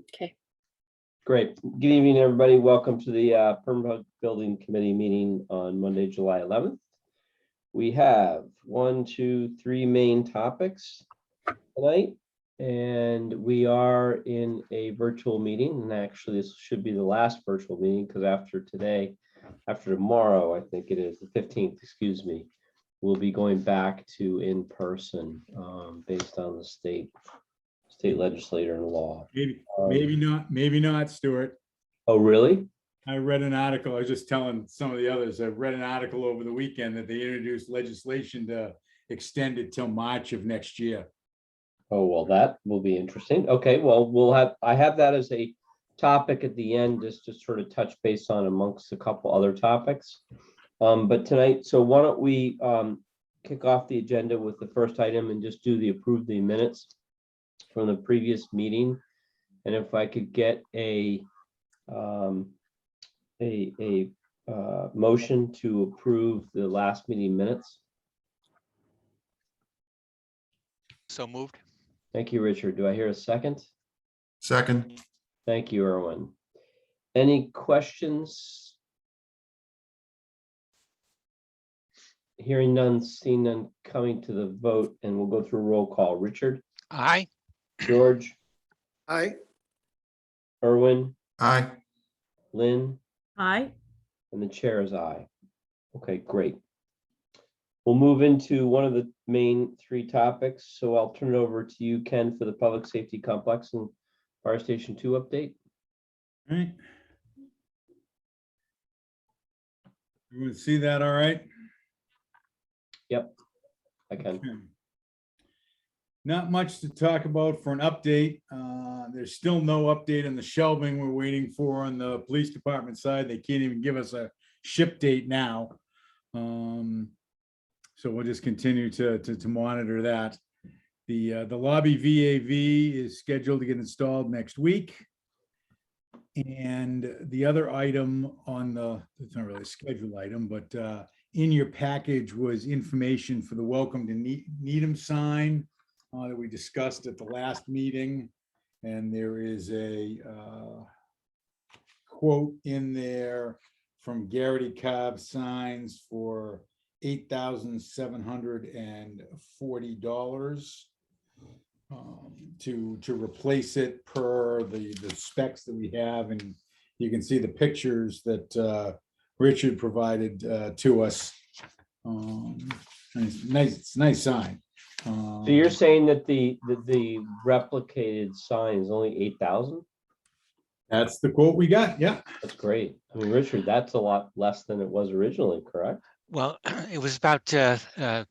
Okay. Great. Good evening, everybody. Welcome to the Permanent Building Committee meeting on Monday, July 11th. We have 3 main topics tonight, and we are in a virtual meeting. And actually, this should be the last virtual meeting because after tomorrow, I think it is the 15th, excuse me, we'll be going back to in person based on the state legislator and law. Maybe not, Stuart. Oh, really? I read an article. I was just telling some of the others. I read an article over the weekend that they introduced legislation to extend it till March of next year. Oh, well, that will be interesting. Okay, well, I have that as a topic at the end, just to sort of touch base on amongst a couple other topics. But tonight, so why don't we kick off the agenda with the first item and just do the approve the minutes from the previous meeting. And if I could get a motion to approve the last meeting minutes. So moved. Thank you, Richard. Do I hear a second? Second. Thank you, Erwin. Any questions? Hearing none, seeing none, coming to the vote, and we'll go through a roll call. Richard? Aye. George? Aye. Erwin? Aye. Lynn? Aye. And the chair is aye. Okay, great. We'll move into one of the main 3 topics. So I'll turn it over to you, Ken, for the Public Safety Complex and Fire Station 2 update. All right. Everyone see that all right? Yep, I can. Okay. Not much to talk about for an update. There's still no update on the shelving we're waiting for on the police department side. They can't even give us a ship date now. So we'll just continue to monitor that. The lobby VAV is scheduled to get installed next week. And the other item on it's not really a scheduled item, but in your package was information for the Welcome to Needham sign that we discussed at the last meeting. And there is a quote in there from Garrity Cobb Signs for $8,740 to replace it per the specs that we have. And you can see the pictures that Richard provided to us. It's a nice sign. So you're saying that the replicated sign is only 8,000? That's the quote we got. Yeah. That's great. I mean, Richard, that's a lot less than it was originally, correct? Well, it was about in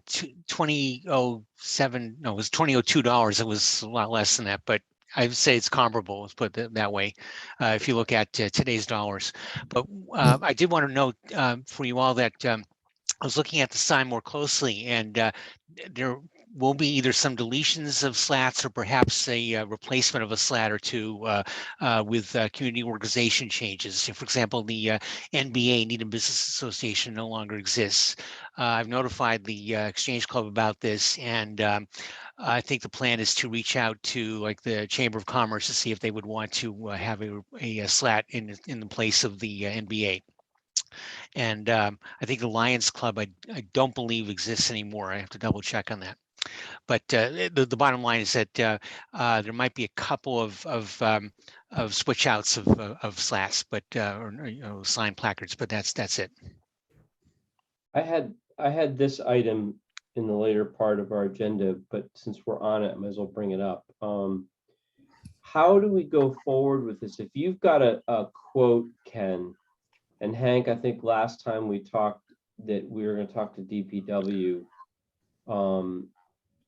2007. No, it was $2002. It was a lot less than that, but I would say it's comparable. Let's put it that way. If you look at today's dollars, but I did want to note for you all that I was looking at the sign more closely, and there will be either some deletions of slats or perhaps a replacement of a slat or two with community organization changes. So for example, the NBA, Needham Business Association, no longer exists. I've notified the Exchange Club about this, and I think the plan is to reach out to like the Chamber of Commerce to see if they would want to have a slat in the place of the NBA. And I think the Lions Club, I don't believe exists anymore. I have to double check on that. But the bottom line is that there might be a couple of switch outs of slats, but or sign placards, but that's it. I had this item in the later part of our agenda, but since we're on it, I might as well bring it up. How do we go forward with this? If you've got a quote, Ken, and Hank, I think last time we talked that we were going to talk to DPW.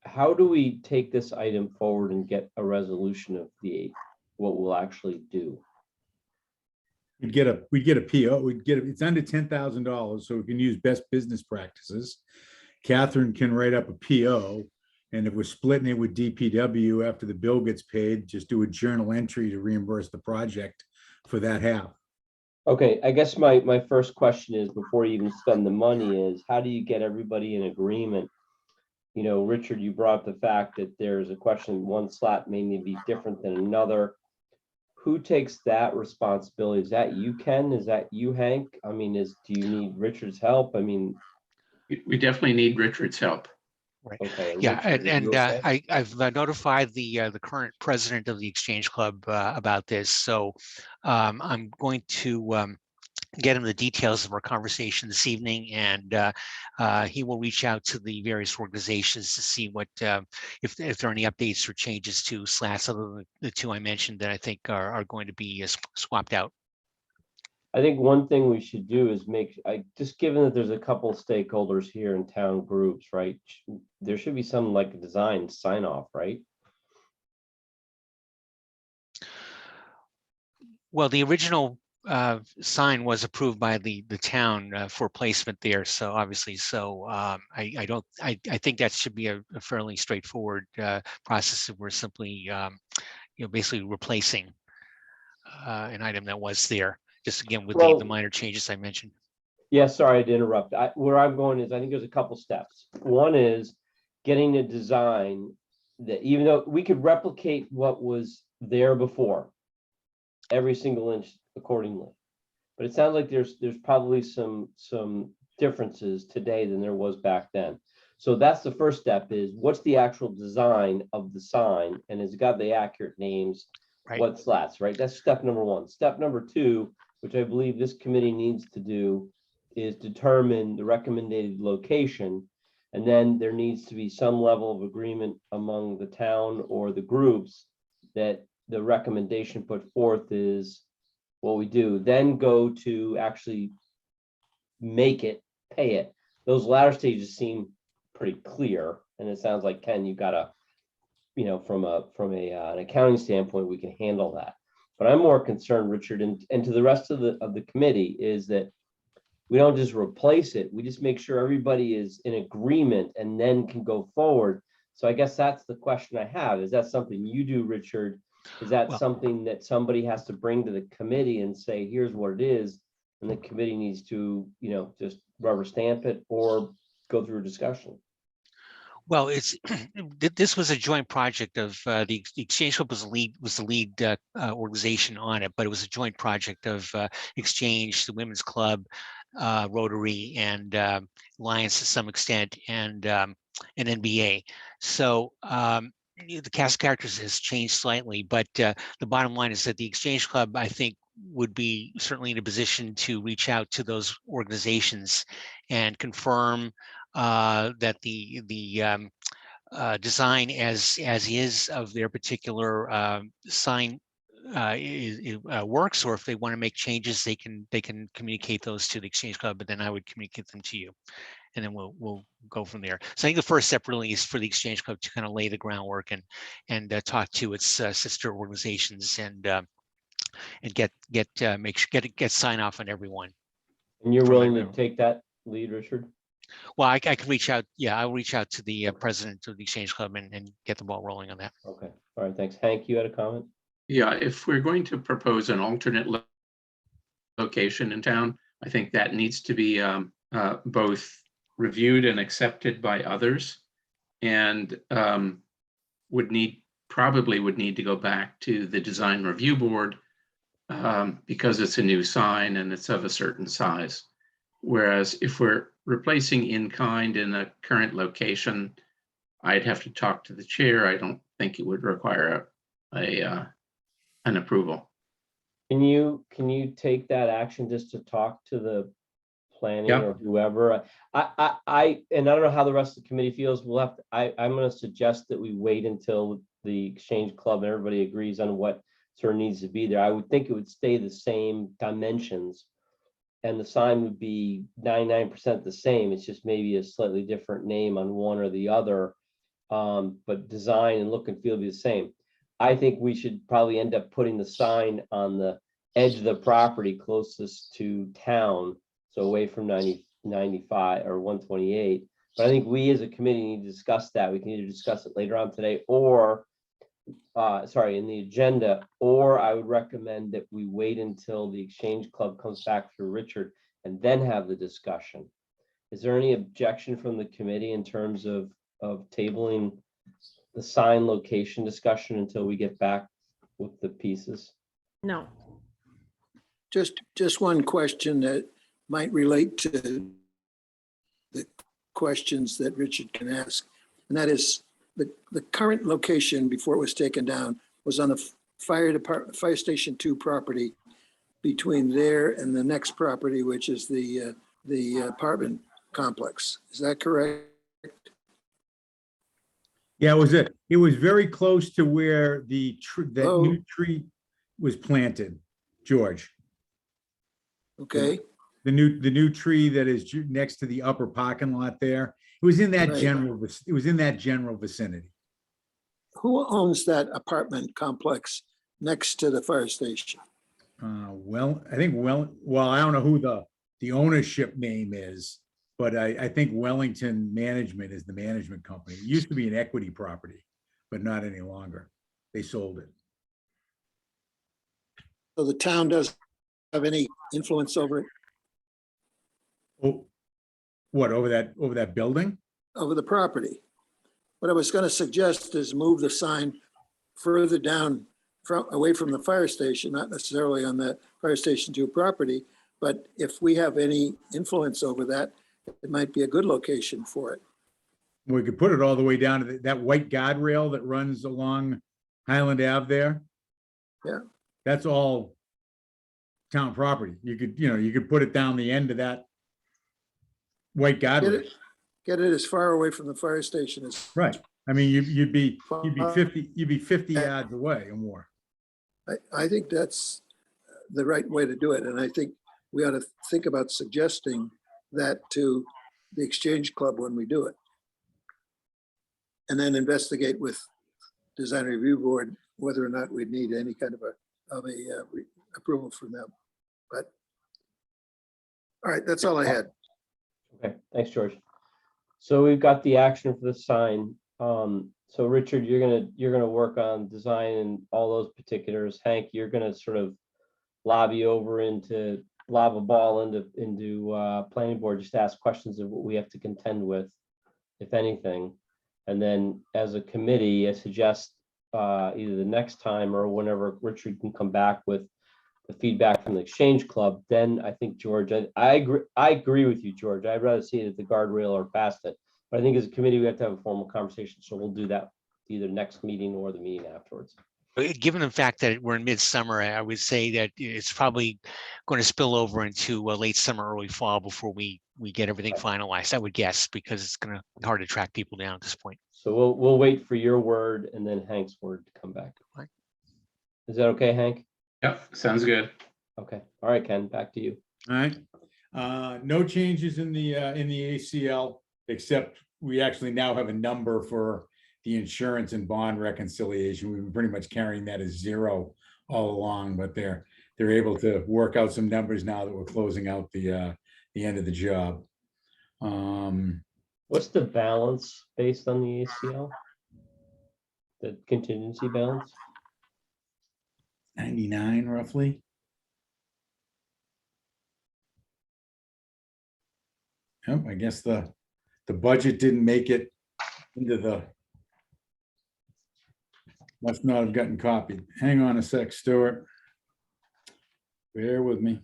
How do we take this item forward and get a resolution of what we'll actually do? We'd get a PO. It's under $10,000, so we can use best business practices. Catherine can write up a PO, and if we're splitting it with DPW after the bill gets paid, just do a journal entry to reimburse the project for that half. Okay, I guess my first question is, before you even spend the money, is how do you get everybody in agreement? you know, Richard, you brought up the fact that there's a question, one slat may need to be different than another. Who takes that responsibility? Is that you, Ken? Is that you, Hank? I mean, do you need Richard's help? I mean, We definitely need Richard's help. Right. okay. Yeah, Richard, are you okay? I've notified the current president of the Exchange Club about this. So I'm going to get him the details of our conversation this evening, and he will reach out to the various organizations to see what if there are any updates or changes to slats other than the two I mentioned that I think are going to be swapped out. I think one thing we should do is just given that there's a couple stakeholders here in town groups, right? There should be some like a design sign off, right? Well, the original sign was approved by the town for placement there. So obviously, I think that should be a fairly straightforward process. If we're simply, basically replacing an item that was there, just again with the minor changes I mentioned. Yeah, sorry to interrupt. Where I'm going is I think there's a couple steps. One is getting a design that, even though we could replicate what was there before, every single inch accordingly, but it sounds like there's probably some differences today than there was back then. So that's the first step, is what's the actual design of the sign, and it's got the accurate names, Right. what slats, right? That's step number one. Step number two, which I believe this committee needs to do, is determine the recommended location, and then there needs to be some level of agreement among the town or the groups that the recommendation put forth is what we do. Then go to actually make it, pay it. Those latter stages seem pretty clear, and it sounds like, Ken, you got a, from an accounting standpoint, we can handle that. But I'm more concerned, Richard, and to the rest of the committee, is that we don't just replace it. We just make sure everybody is in agreement and then can go forward. So I guess that's the question I have. Is that something you do, Richard? Is that something that somebody has to bring to the committee and say, here's what it is, and the committee needs to, just rubber stamp it or go through a discussion? Well, this was a joint project of the Exchange Club was the lead organization on it, but it was a joint project of Exchange, the Women's Club, Rotary, and Lions to some extent, and an NBA. So the cast of characters has changed slightly, but the bottom line is that the Exchange Club, I think, would be certainly in a position to reach out to those organizations and confirm that the design as is of their particular sign works, or if they want to make changes, they can communicate those to the Exchange Club, but then I would communicate them to you, and then we'll go from there. So I think the first step really is for the Exchange Club to kind of lay the groundwork and talk to its sister organizations and get sign off on everyone. And you're willing to take that lead, Richard? Well, I can reach out. Yeah, I'll reach out to the president of the Exchange Club and get the ball rolling on that. Okay. All right. Thanks. Hank, you had a comment? Yeah, if we're going to propose an alternate location in town, I think that needs to be both reviewed and accepted by others, and probably would need to go back to the design review board because it's a new sign and it's of a certain size. Whereas if we're replacing in kind in a current location, I'd have to talk to the chair. I don't think it would require an approval. Can you take that action just to talk to the planning or whoever? I don't know how the rest of the committee feels. I'm going to suggest that we wait until the Exchange Club and everybody agrees on what sort of needs to be there. I would think it would stay the same dimensions, and the sign would be 99% the same. It's just maybe a slightly different name on one or the other, but design and look and feel be the same. I think we should probably end up putting the sign on the edge of the property closest to town, so away from 95 or 128. But I think we as a committee need to discuss that. We can either discuss it later on today or in the agenda, or I would recommend that we wait until the Exchange Club comes back through Richard and then have the discussion. Is there any objection from the committee in terms of tabling the sign location discussion until we get back with the pieces? No. Just one question that might relate to the questions that Richard can ask. And that is the current location before it was taken down was on the Fire Station 2 property between there and the next property, which is the apartment complex. Is that correct? Yeah, it was very close to where that Oh. new tree was planted, George. Okay, The new tree that is next to the upper parking lot there. It was in that Right. general vicinity. who owns that apartment complex next to the fire station? I think I don't know who the ownership name is, but I think Wellington Management is the management company. It used to be an equity property, but not any longer. They sold it. So the town doesn't have any influence over it, Oh, what, over that building? over the property? What I was going to suggest is move the sign further down away from the fire station, not necessarily on that Fire Station 2 property, but if we have any influence over that, it might be a good location for it. We could put it all the way down to that white guardrail that runs along Highland Ave there. Yeah. That's all town property. You could put it down the end of that white guardrail. Get it as far away from the fire station as. Right. I mean, you'd be 50 yards away or more. I think that's the right way to do it. And I think we ought to think about suggesting that to the Exchange Club when we do it. And then investigate with Design Review Board whether or not we'd need any kind of approval from them. But, all right, that's all I had. Okay, thanks, George. So we've got the action for the sign. So Richard, you're gonna work on design and all those particulars. Hank, you're gonna sort of lob a ball into planning board, just ask questions of what we have to contend with, if anything. And then as a committee, I suggest either the next time or whenever Richard can come back with the feedback from the Exchange Club, then I think, George, I agree with you, George. I'd rather see it at the guardrail or past it. But I think as a committee, we have to have a formal conversation. So we'll do that either next meeting or the meeting afterwards. Given the fact that we're in midsummer, I would say that it's probably going to spill over into late summer, early fall before we get everything finalized, I would guess, because it's going to be hard to track people down at this point. So we'll wait for your word and then Hank's word to come back. Right. Is that okay, Hank? Yep, sounds good. Okay. All right, Ken, back to you. All right. No changes in the ACL, except we actually now have a number for the insurance and bond reconciliation. We've been pretty much carrying that as zero all along, but they're able to work out some numbers now that we're closing out the end of the job. What's the balance based on the ACL? The contingency balance? 99 roughly. Yep, I guess the budget didn't make it into the. Must not have gotten copied. Hang on a sec, Stuart. Bear with me.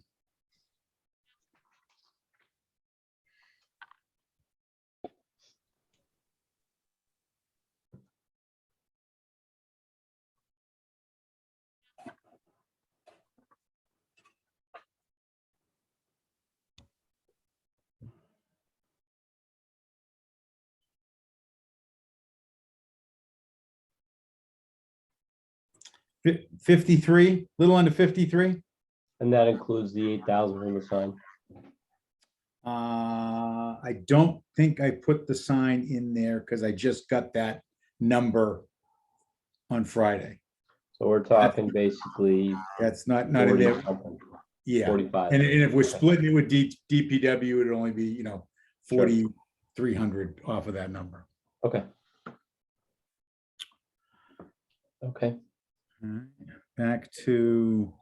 Fif- 53, little under 53. And that includes the 8,000 from the sign. I don't think I put the sign in there because I just got that number on Friday. So we're talking basically That's not in 40 there. something, Yeah. 45. And if we're splitting it with DPW, it'd only be, 4,300 off of that number. Okay. Okay. All right, back to.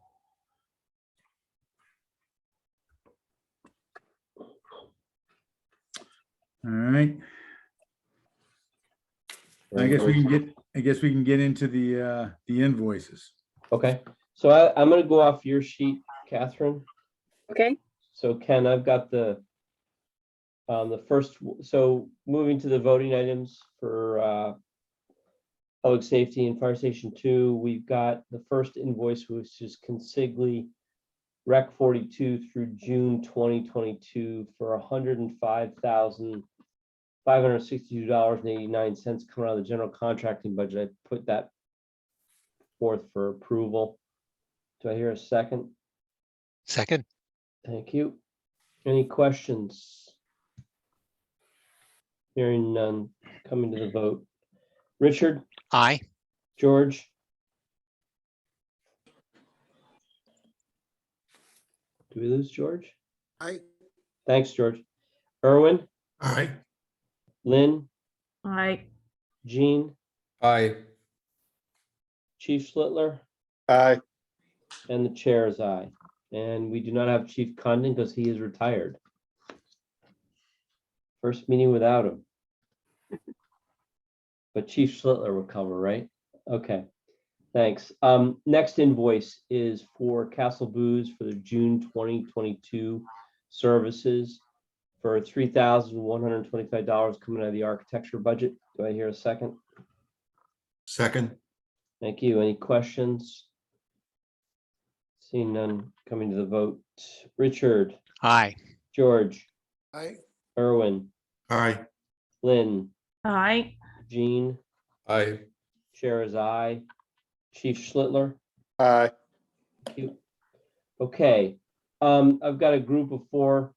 All right. I guess we can get into the invoices. Okay, so I'm gonna go off your sheet, Catherine. Okay, So Ken, I've got the first, so moving to the voting items for public safety and fire station 2, we've got the first invoice, which is consigli Rec 42 through June 2022 for $105,562.89 coming out of the general contracting budget. I put that forth for approval. Do I hear a second? Second, Thank you. Any questions? Hearing none, coming to the vote. Richard, aye. George? Do we lose George? I, Thanks, George. Erwin, Aye. Lynn, aye. Jean, Aye. Chief Schlittler, Aye. and the chair is aye. And we do not have Chief Condon because he is retired. First meeting without him. But Chief Schlittler will cover, right? Okay, thanks. Next invoice is for Castle Booze for the June 2022 services for $3,125 coming out of the architecture budget. Do I hear a second? Second. Thank you. Any questions? Seeing none, coming to the vote. Richard, Aye. George, I, Erwin, Aye. Lynn, Aye. Jean, Aye. chair is aye. Chief Schlittler. Aye. Thank you. Okay, I've got a group of 4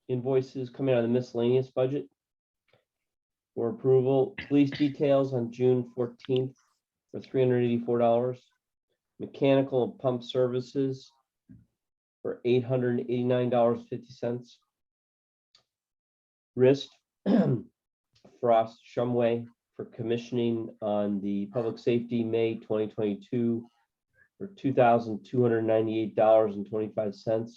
invoices coming out of the miscellaneous budget for approval. Police details on June 14th for $384. Mechanical and pump services for $889.50. Wrist Frost Shumway for commissioning on the public safety May 2022 for $2,298.25.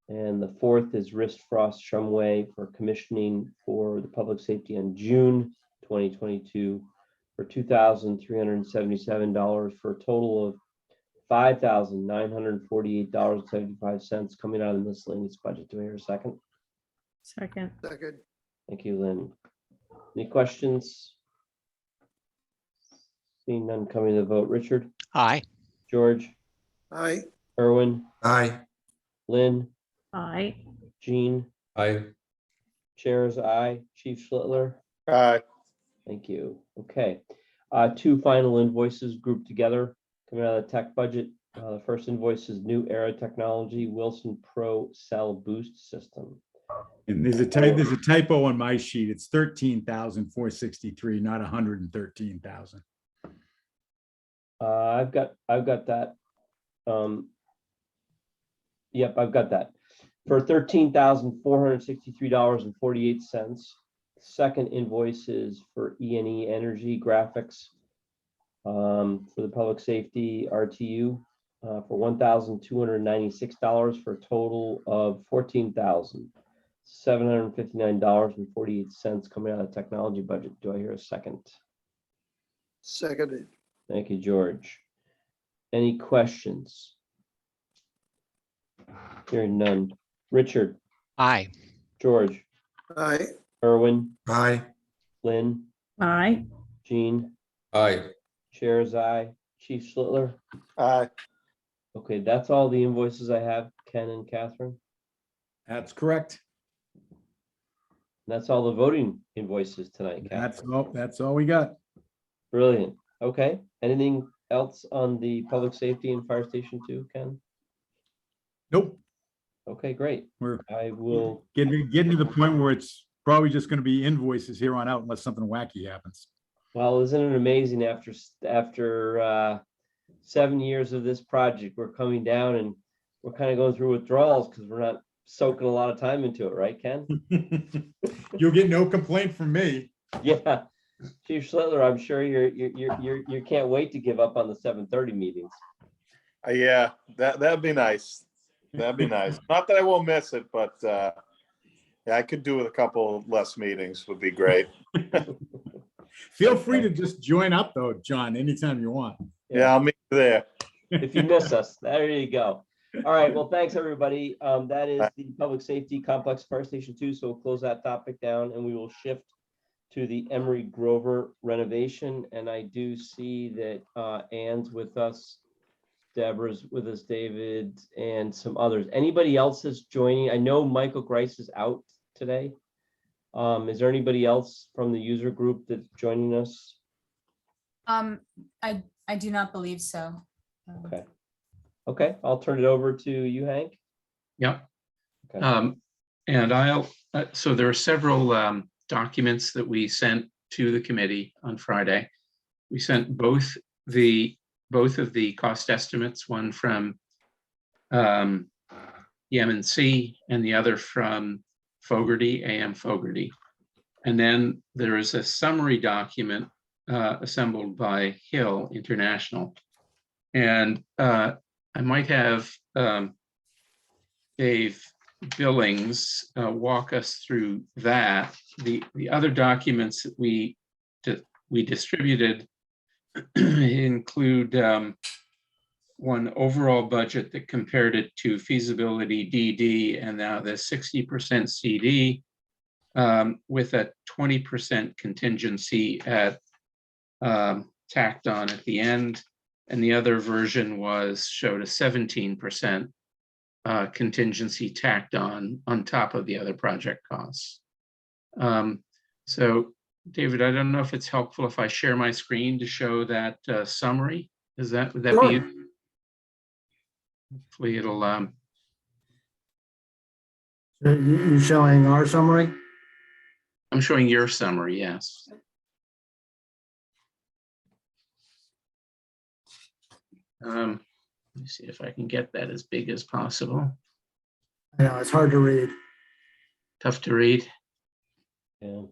And the 4th is Wrist Frost Shumway for commissioning for the public safety on June 2022 for $2,377 for a total of $5,948.75 coming out of the miscellaneous budget. Do I hear a second? Second, second, Thank you, Lynn. Any questions? Seeing none, coming to the vote. Richard, Aye. George, I, Erwin, Aye. Lynn, aye. Jean, Aye. chair is aye. Chief Schlittler. Aye. Thank you. Okay. 2 final invoices grouped together coming out of the tech budget. The first invoice is New Era Technology Wilson Pro Cell Boost System. And there's a typo on my sheet. It's 13,463, not 113,000. I've got that. Yep, I've got that. For $13,463.48. Second invoice is for E&E Energy Graphics for the public safety RTU for $1,296 for a total of $14,759.48 coming out of the technology budget. Do I hear a second? seconded, Thank you, George. Any questions? Hearing none. Richard, Aye. George, I, Erwin, Aye. Lynn, Aye. Jean, Aye. chair is aye. Chief Schlittler. Aye. Okay, that's all the invoices I have, Ken and Catherine. That's correct. That's all the voting invoices tonight, Catherine. That's all we got. Brilliant. Okay, anything else on the public safety and fire station 2, Ken? Nope. Okay, great. We're I will, getting to the point where it's probably just going to be invoices here on out unless something wacky happens. well, isn't it amazing after 7 years of this project, we're coming down and we're kind of going through withdrawals because we're not soaking a lot of time into it, right, Ken? You'll get no complaint from me. Yeah. Chief Schlittler, I'm sure you can't wait to give up on the 7:30 meetings. Yeah, that'd be nice. That'd be nice. Not that I won't miss it, but yeah, I could do with a couple less meetings would be great. Feel free to just join up though, John, anytime you want. Yeah, I'll meet you there. If you miss us, there you go. All right, well, thanks, everybody. That is the Public Safety Complex Fire Station 2, so we'll close that topic down and we will shift to the Emery Grover renovation. And I do see that Ann's with us, Deborah's with us, David, and some others. Anybody else is joining? I know Michael Grice is out today. Is there anybody else from the user group that's joining us? I do not believe so. Okay. Okay, I'll turn it over to you, Hank. Yep. Okay. And so there are several documents that we sent to the committee on Friday. We sent both of the cost estimates, one from the M&C and the other from Fogarty, AM Fogarty. And then there is a summary document assembled by Hill International. And I might have Dave Billings walk us through that. The other documents that we distributed include one overall budget that compared it to feasibility DD and now the 60% CD with a 20% contingency at tacked on at the end. And the other version showed a 17% contingency tacked on top of the other project costs. So David, I don't know if it's helpful if I share my screen to show that summary. Would that be you? Hopefully it'll. You showing our summary? I'm showing your summary, yes. Let me see if I can get that as big as possible. I know, it's hard to read. Tough to read. Yeah.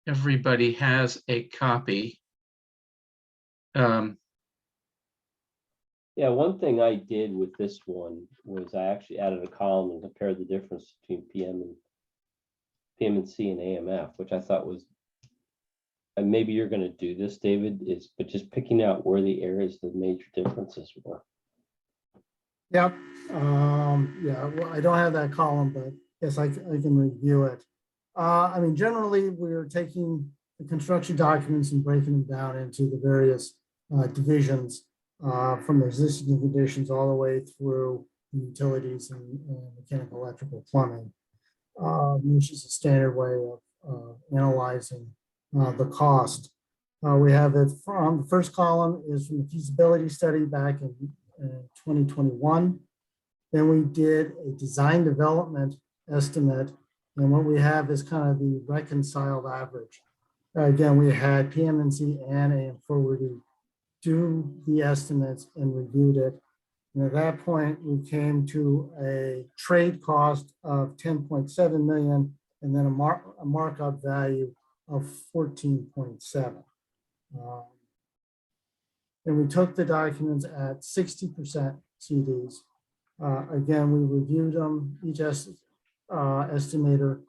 Everybody has a copy. Yeah, one thing I did with this one was I actually added a column and compared the difference between PM&C and AMF, which I thought was, and maybe you're going to do this, David, but just picking out where the areas the major differences were. Yep. Yeah, well, I don't have that column, but yes, I can review it. I mean, generally, we're taking the construction documents and breaking them down into the various divisions from existing conditions all the way through utilities and mechanical, electrical, plumbing, which is a standard way of analyzing the cost. We have it from the first column is from the feasibility study back in 2021. Then we did a design development estimate. And what we have is kind of the reconciled average. Again, we had PM&C and AM Fogarty do the estimates and reviewed it. And at that point, we came to a trade cost of 10.7 million and then a markup value of 14.7. And we took the documents at 60% CDs. Again, we reviewed them, each estimator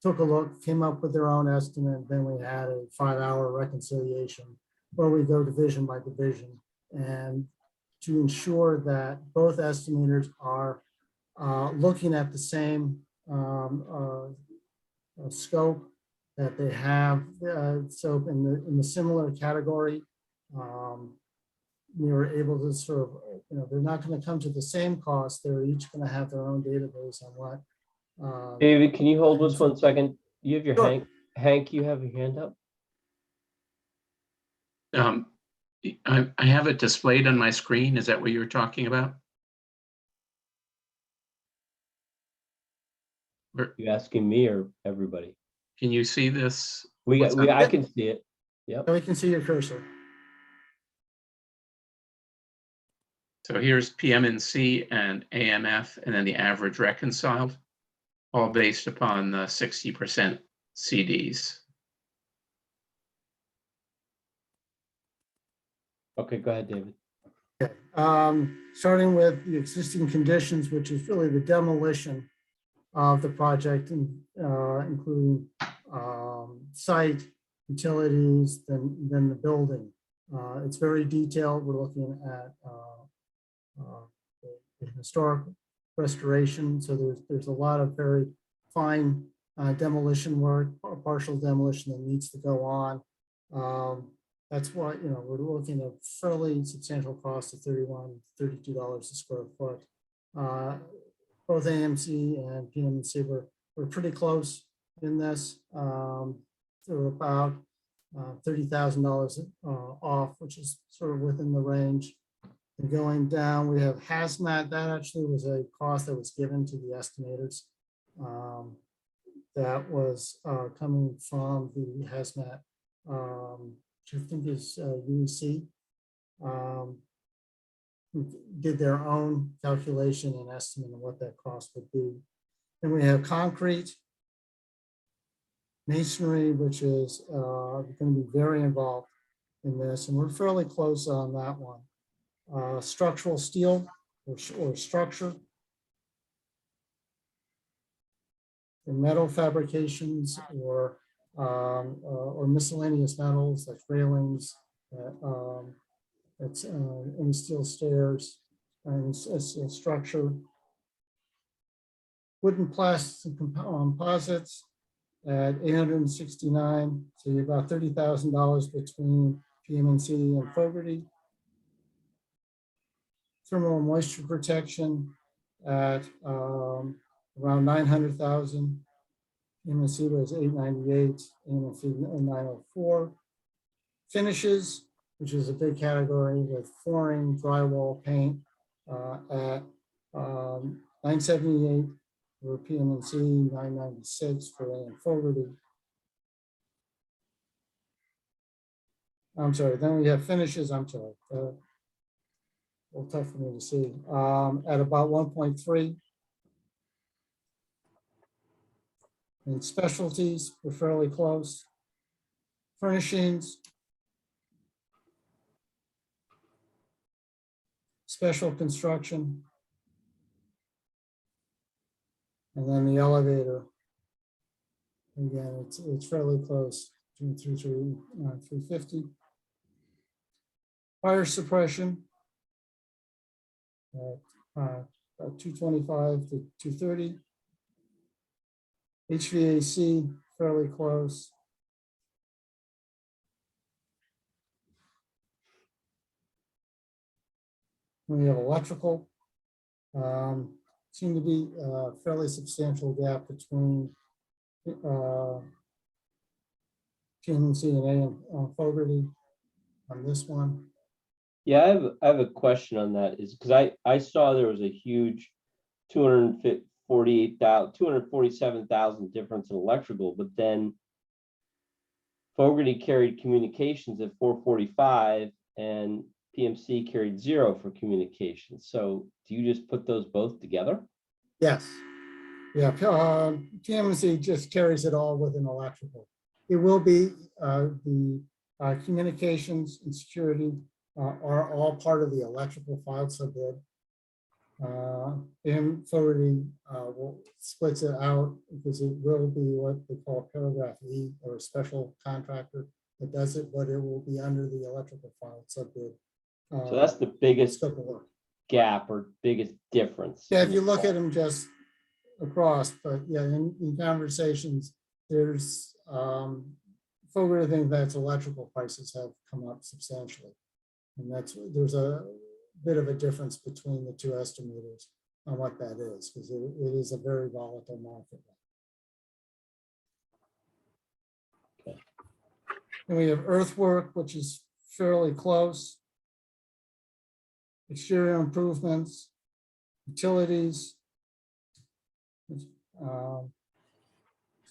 took a look, came up with their own estimate. Then we had a 5-hour reconciliation where we go division by division and to ensure that both estimators are looking at the same scope, that they have so in the similar category. We were able to sort of, they're not going to come to the same cost. They're each going to have their own database on what. David, can you hold this 1 second? You have your Sure. Hank, you have your hand up? I have it displayed on my screen. Is that what you were talking about? You asking me or everybody? Can you see this? I can see it. Yep. We can see your cursor. So here's PM&C and AMF, and then the average reconciled, all based upon the 60% CDs. Okay, go ahead, David. Okay. Starting with the existing conditions, which is really the demolition of the project, including site, utilities, then the building. It's very detailed. We're looking at the historic restoration. So there's a lot of very fine demolition work, or partial demolition that needs to go on. That's why, we're looking at fairly substantial cost of $32 a square foot. Both AMC and PMC were pretty close in this. They're about $30,000 off, which is sort of within the range. And going down, we have hazmat. That actually was a cost that was given to the estimators. That was coming from the hazmat, which I think is UEC. Did their own calculation and estimate of what that cost would be. Then we have concrete, masonry, which is going to be very involved in this, and we're fairly close on that one. Structural steel or structure, and metal fabrications or miscellaneous metals like railings, any steel stairs and steel structure. Wooden plastics and composites at $869. So you're about $30,000 between PMC and Fogarty. Thermal moisture protection at around $900,000. PMC was $898, AMC $904. Finishes, which is a big category with flooring, drywall, paint at $978 for PMC, $996 for AM Fogarty. I'm sorry, then we have finishes, I'm sorry. A little tough for me to see, at about 1.3. And specialties, we're fairly close. Furnishings, special construction, and then the elevator. Again, it's fairly close, between 350. Fire suppression, about 225 to 230. HVAC, fairly close. We have electrical. Seem to be a fairly substantial gap between PMC and AM Fogarty on this one. Yeah, I have a question on that, is because I saw there was a huge 247,000 difference in electrical, but then Fogarty carried communications at 445 and PMC carried 0 for communications. So do you just put those both together? Yes. Yeah, PMC just carries it all within electrical. It will be the communications and security are all part of the electrical file subbid. And Fogarty splits it out because it will be what they call paragraph E, or a special contractor that does it, but it will be under the electrical file subbid. So that's the biggest scope of work. gap or biggest difference. Yeah, if you look at them just across, but yeah, in conversations, there's Fogarty thinks that's electrical prices have come up substantially. And there's a bit of a difference between the two estimators on what that is, because it is a very volatile market. Okay. And we have earthwork, which is fairly close. Exterior improvements, utilities. So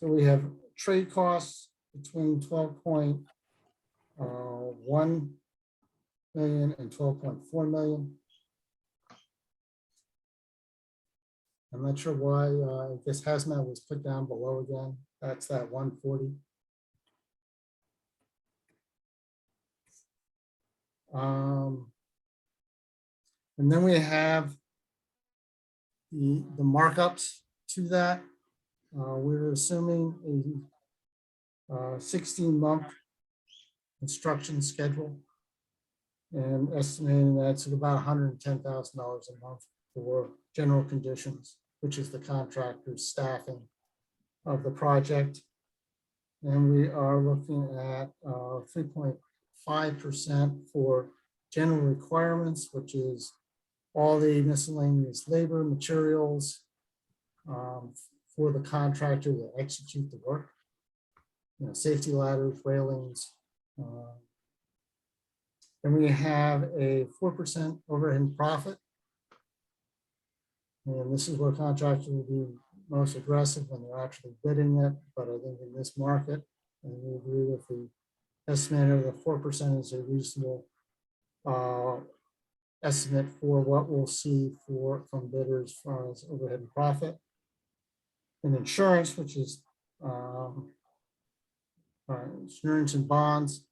we have trade costs between 12.1 million and 12.4 million. I'm not sure why, I guess hazmat was put down below again. That's that 140. And then we have the markups to that. We're assuming 16-month construction schedule. And estimating that's about $110,000 a month for general conditions, which is the contractor's staffing of the project. And we are looking at 3.5% for general requirements, which is all the miscellaneous labor, materials for the contractor to execute the work. You know, safety ladders, railings. And we have a 4% overhead profit. And this is where contractors will be most aggressive when they're actually bidding it. But I think in this market, and we agree with the estimate of the 4% is a reasonable estimate for what we'll see from bidders as far as overhead and profit. And insurance, which is insurance and bonds.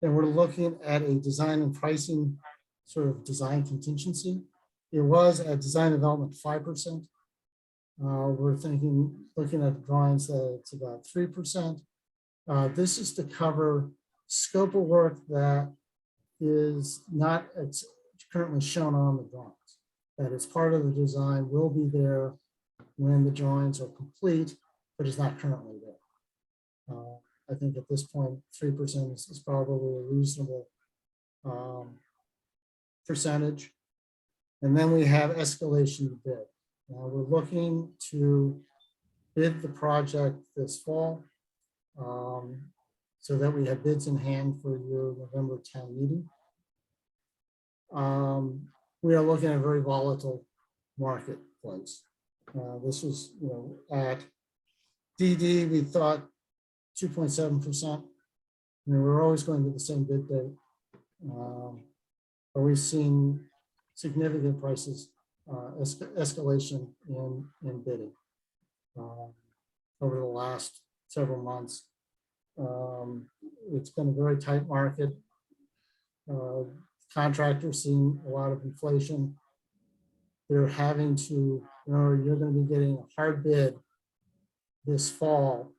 And we're looking at a design and pricing sort of design contingency. It was at design development 5%. We're looking at the drawings that it's about 3%. This is to cover scope of work that is not currently shown on the drawings. That is part of the design, will be there when the drawings are complete, but is not currently there. I think at this point, 3% is probably a reasonable percentage. And then we have escalation to bid. Now we're looking to bid the project this fall so that we have bids in hand for your November town meeting. We are looking at a very volatile marketplace. This was, at DD, we thought 2.7%. We're always going to the same bid date. But we've seen significant prices escalation in bidding over the last several months. It's been a very tight market. Contractors seeing a lot of inflation. They're having to, you're going to be getting a hard bid this fall,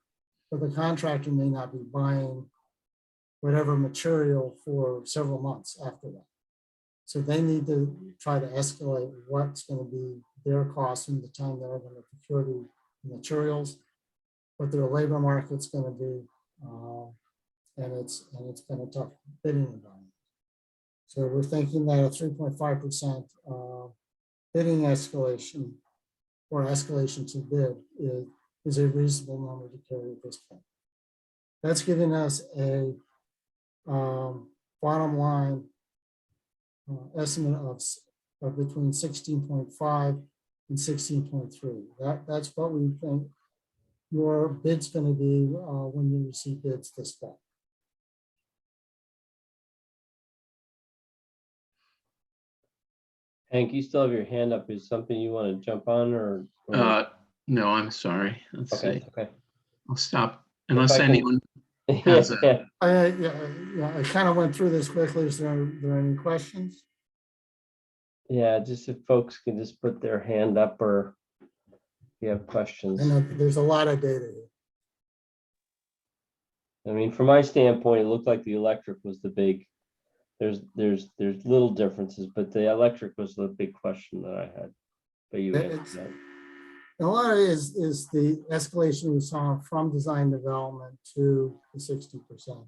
but the contractor may not be buying whatever material for several months after that. So they need to try to escalate what's going to be their cost in the time they're going to procure the materials, what their labor market's going to be, and it's been a tough bidding environment. So we're thinking that a 3.5% bidding escalation or escalation to bid is a reasonable number to carry at this point. That's giving us a bottom line estimate of between 16.5 and 16.3. That's what we think your bid's going to be when you receive bids this fall. Hank, you still have your hand up. Is something you want to jump on or? No, I'm sorry. Let's Okay, see. okay. I'll stop unless I can- anyone has a, I kind of went through this quickly. Is there any questions? Yeah, just if folks can just put their hand up or if you have questions. I know there's a lot of data here. I mean, from my standpoint, it looked like the electric was the big, there's little differences, but the electric was the big question that I had. But you answered that. And a lot of it is the escalation we saw from design development to the 60%.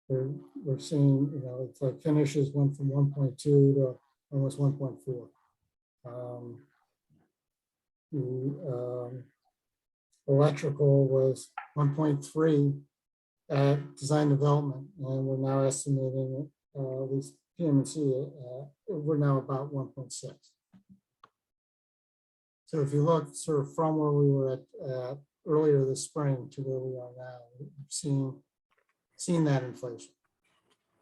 We're seeing, it's like finishes went from 1.2 to almost 1.4. Electrical was 1.3 at design development, and we're now estimating at least PM&C, we're now about 1.6. So if you look sort of from where we were at earlier this spring to where we are now, we've seen that inflation.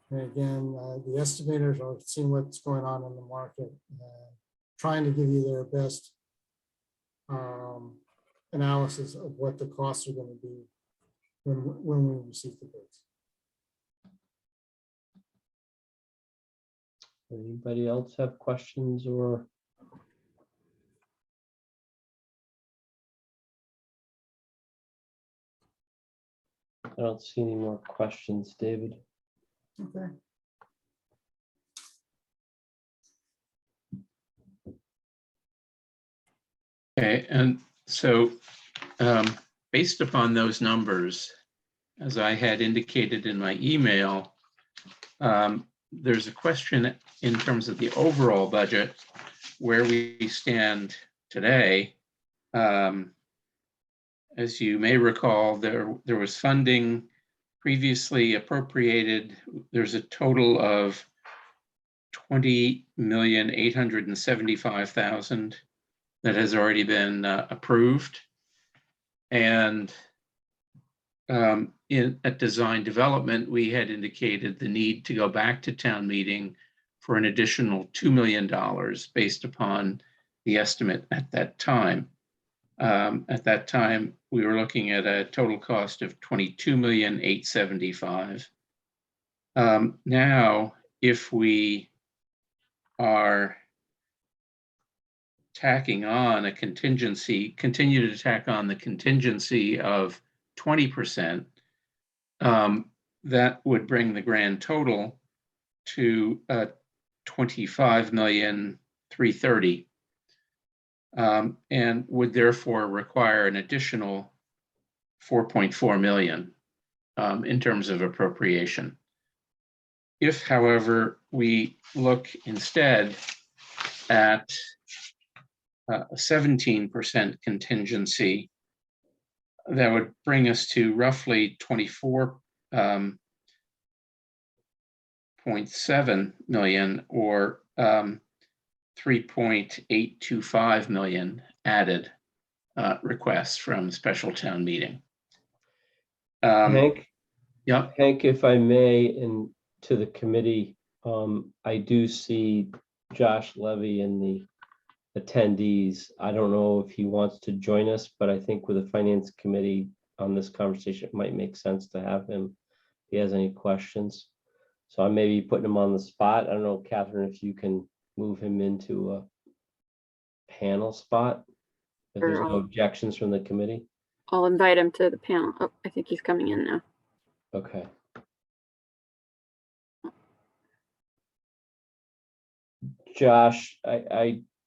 And again, the estimators are seeing what's going on in the market, trying to give you their best analysis of what the costs are going to be when we receive the bids. Anybody else have questions or? I don't see any more questions, David. Okay. Okay, and so based upon those numbers, as I had indicated in my email, there's a question in terms of the overall budget, where we stand today. As you may recall, there was funding previously appropriated. There's a total of $20,875,000 that has already been approved. And at design development, we had indicated the need to go back to town meeting for an additional $2 million based upon the estimate at that time. At that time, we were looking at a total cost of $22,875,000. Now, if we are tacking on a contingency, continue to tack on the contingency of 20%, that would bring the grand total to $25,330,000, and would therefore require an additional $4.4 million in terms of appropriation. If, however, we look instead at a 17% contingency, that would bring us to roughly $24.7 million, or $3.825 million added requests from special town meeting. Hank, Yep. Hank, if I may, and to the committee, I do see Josh Levy in the attendees. I don't know if he wants to join us, but I think with the finance committee on this conversation, it might make sense to have him if he has any questions. So I may be putting him on the spot. I don't know, Catherine, if you can move him into a panel spot, if there's Sure, no objections from the committee. I'll invite him to the panel. Oh, I think he's coming in now. Okay. Josh,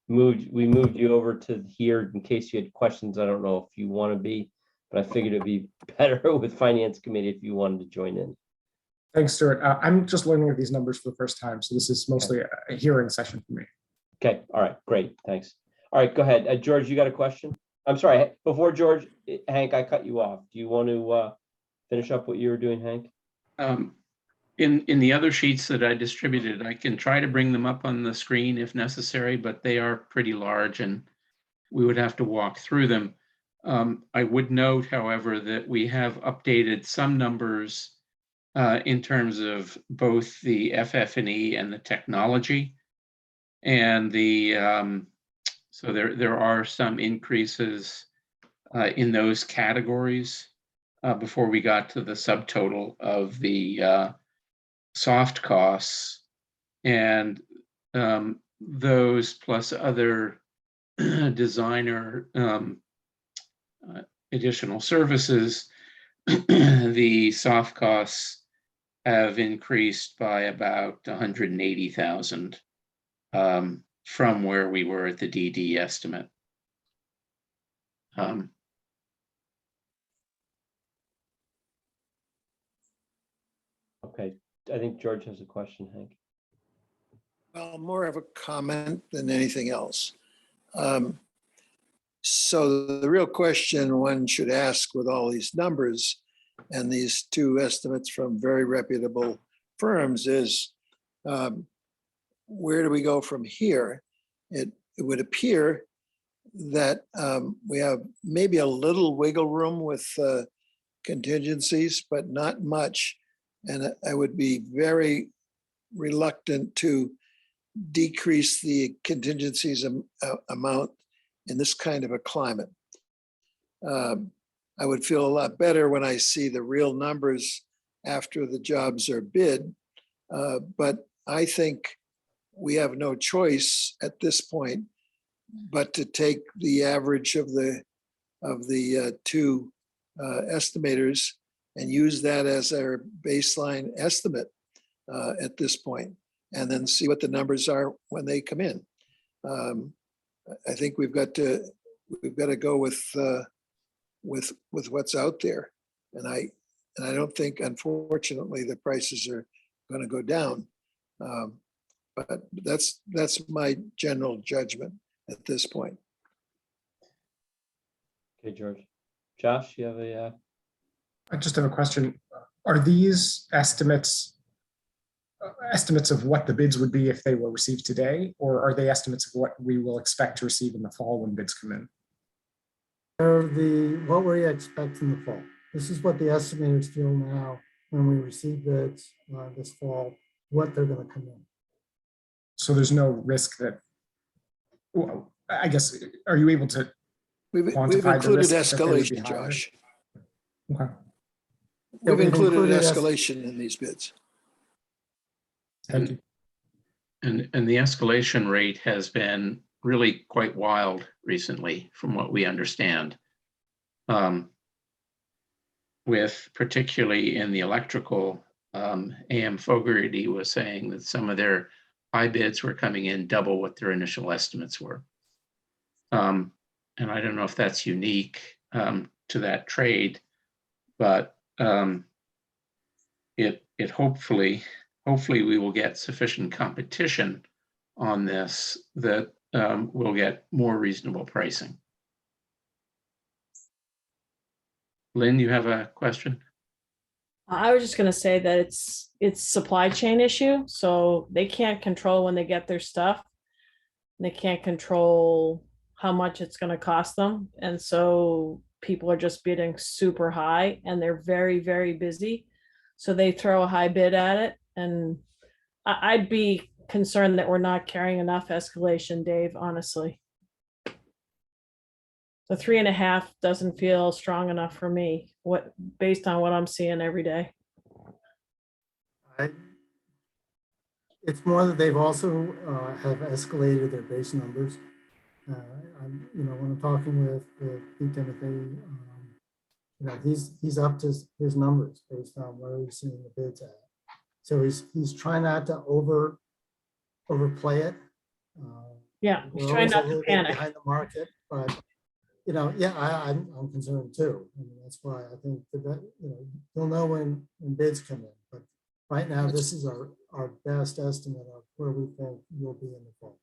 we moved you over to here in case you had questions. I don't know if you want to be, but I figured it'd be better with finance committee if you wanted to join in. Thanks, Stuart. I'm just learning of these numbers for the first time, so this is mostly a hearing session for me. Okay, all right, great, thanks. All right, go ahead. George, you got a question? I'm sorry, before George, Hank, I cut you off. Do you want to finish up what you were doing, Hank? In the other sheets that I distributed, I can try to bring them up on the screen if necessary, but they are pretty large and we would have to walk through them. I would note, however, that we have updated some numbers in terms of both the FF&E and the technology. And so there are some increases in those categories before we got to the subtotal of the soft costs, and those plus other designer additional services, the soft costs have increased by about 180,000 from where we were at the DD estimate. Okay, I think George has a question, Hank. Well, more of a comment than anything else. So the real question one should ask with all these numbers and these two estimates from very reputable firms is, where do we go from here? It would appear that we have maybe a little wiggle room with contingencies, but not much. And I would be very reluctant to decrease the contingencies amount in this kind of a climate. I would feel a lot better when I see the real numbers after the jobs are bid. But I think we have no choice at this point but to take the average of the two estimators and use that as our baseline estimate at this point, and then see what the numbers are when they come in. I think we've got to go with what's out there, and I don't think, unfortunately, the prices are going to go down. But that's my general judgment at this point. Okay, George. Josh, you have a, I just have a question. Are these estimates of what the bids would be if they were received today, or are they estimates of what we will expect to receive in the fall when bids come in? What we expect in the fall. This is what the estimators feel now when we receive bids this fall, what they're going to come in. So there's no risk that, well, I guess, are you able to We've quantify the included risk that they would be escalation, higher? Josh. Okay, We've we've included included escalation in these bids. thank you. And the escalation rate has been really quite wild recently, from what we understand. With particularly in the electrical, AM Fogarty was saying that some of their high bids were coming in double what their initial estimates were. And I don't know if that's unique to that trade, but it hopefully we will get sufficient competition on this that we'll get more reasonable pricing. Lynn, you have a question? I was just gonna say that it's supply chain issue, so they can't control when they get their stuff. They can't control how much it's gonna cost them, and so people are just bidding super high, and they're very, very busy. So they throw a high bid at it, and I'd be concerned that we're not carrying enough escalation, Dave, honestly. The 3.5 doesn't feel strong enough for me, based on what I'm seeing every day. It's more that they've also have escalated their base numbers. When I'm talking with Pete Timothy, he's upped his numbers based on where he's seeing the bids at. So he's trying not to overplay it. Yeah, he's We're trying always a not to little bit panic. behind the market, but I'm concerned too. I mean, that's why I think you'll know when bids come in. But right now, this is our best estimate of where we think we'll be in the fall.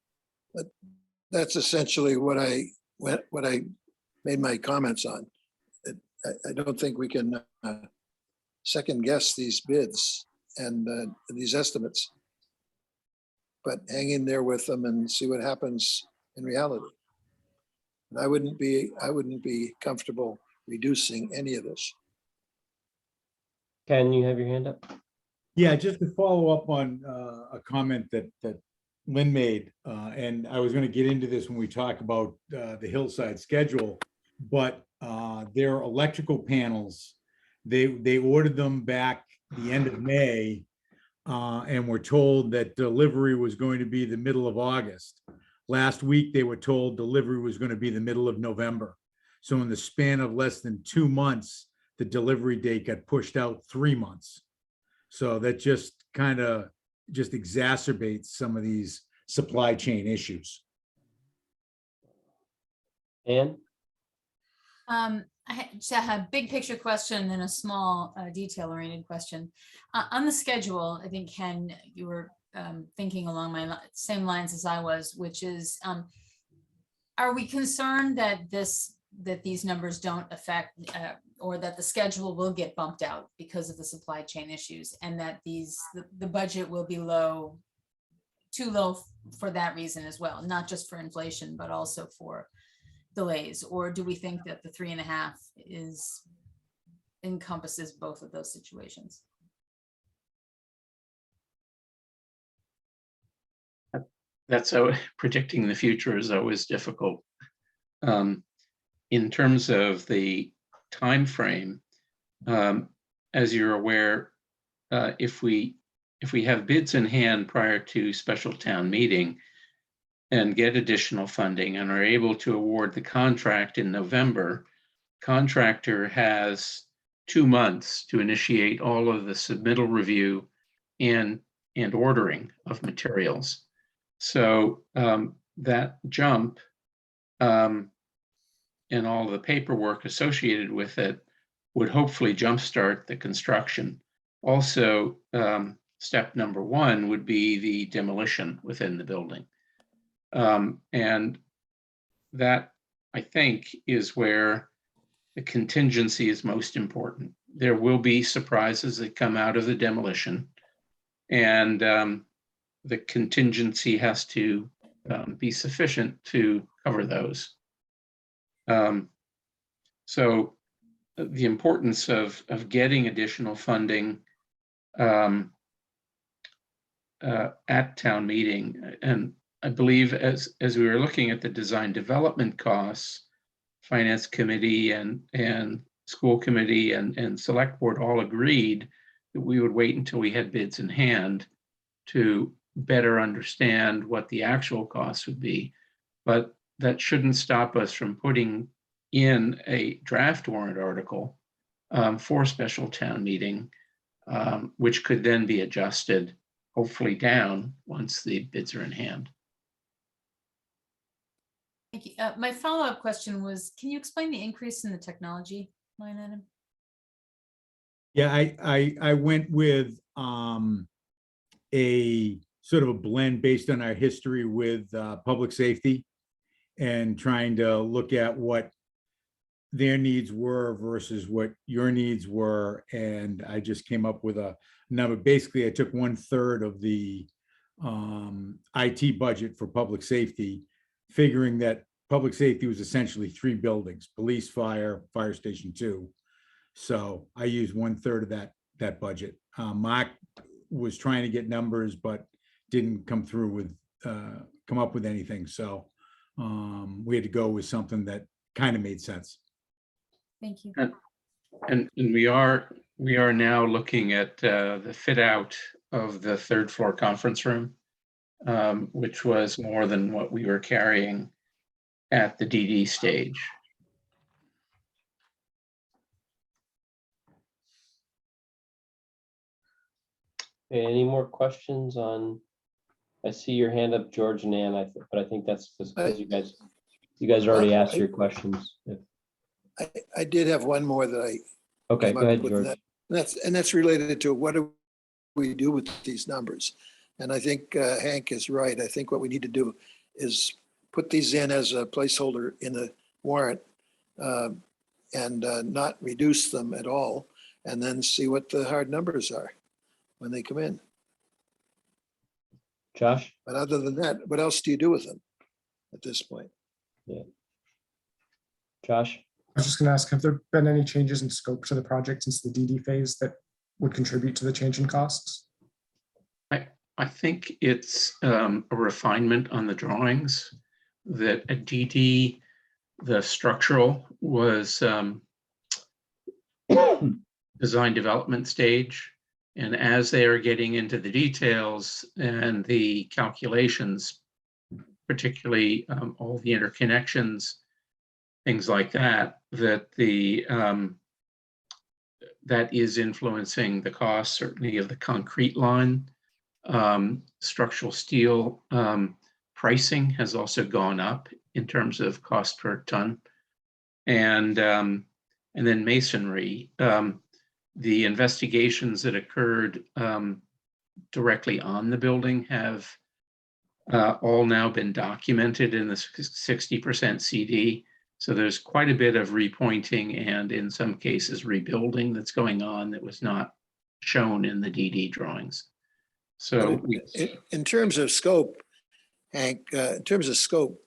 That's essentially what I made my comments on. I don't think we can second guess these bids and these estimates, but hang in there with them and see what happens in reality. And I wouldn't be comfortable reducing any of this. Ken, you have your hand up? Yeah, just to follow up on a comment that Lynn made, and I was going to get into this when we talk about the Hillside schedule, but their electrical panels, they ordered them back the end of May, and were told that delivery was going to be the middle of August. Last week, they were told delivery was going to be the middle of November. So in the span of less than 2 months, the delivery date got pushed out 3 months. So that just kind of exacerbates some of these supply chain issues. Ann? I just have a big picture question and a small detail-oriented question. On the schedule, I think, Ken, you were thinking along my same lines as I was, which is, are we concerned that these numbers don't affect or that the schedule will get bumped out because of the supply chain issues, and that the budget will be too low for that reason as well, not just for inflation, but also for delays? Or do we think that the 3.5 encompasses both of those situations? That's predicting the future is always difficult. In terms of the time frame, as you're aware, if we have bids in hand prior to special town meeting and get additional funding and are able to award the contract in November, contractor has 2 months to initiate all of the submittal review and ordering of materials. So that jump and all the paperwork associated with it would hopefully jumpstart the construction. Also, step number 1 would be the demolition within the building. And that, I think, is where the contingency is most important. There will be surprises that come out of the demolition, and the contingency has to be sufficient to cover those. So the importance of getting additional funding at town meeting, and I believe as we were looking at the design development costs, Finance Committee and School Committee and Select Board all agreed that we would wait until we had bids in hand to better understand what the actual costs would be. But that shouldn't stop us from putting in a draft warrant article for special town meeting, which could then be adjusted, hopefully down, once the bids are in hand. Thank you. My follow-up question was, can you explain the increase in the technology line item? Yeah, I went with a sort of a blend based on our history with public safety and trying to look at what their needs were versus what your needs were. And I just came up with a number. Basically, I took 1/3 of the IT budget for public safety, figuring that public safety was essentially 3 buildings: police, fire, fire station 2. So I used 1/3 of that budget. Mark was trying to get numbers, but didn't come up with anything. So we had to go with something that kind of made sense. Thank you. And we are now looking at the fit out of the 3rd floor conference room, which was more than what we were carrying at the DD stage. Okay, any more questions on? I see your hand up, George and Ann, but I think that's because you guys already asked your questions. I did have one more that I. Okay, came go up ahead, with, George. and that's related to what do we do with these numbers? And I think Hank is right. I think what we need to do is put these in as a placeholder in the warrant and not reduce them at all, and then see what the hard numbers are when they come in. Josh? But other than that, what else do you do with them at this point? Josh? I was just going to ask, have there been any changes in scope to the project since the DD phase that would contribute to the change in costs? I think it's a refinement on the drawings that at DD, the structural was design development stage. And as they are getting into the details and the calculations, particularly all the interconnections, things like that, that is influencing the cost, certainly of the concrete line. Structural steel pricing has also gone up in terms of cost per ton. And then masonry. The investigations that occurred directly on the building have all now been documented in the 60% CD. So there's quite a bit of repointing and in some cases rebuilding that's going on that was not shown in the DD drawings. So in terms of scope, Hank, in terms of scope,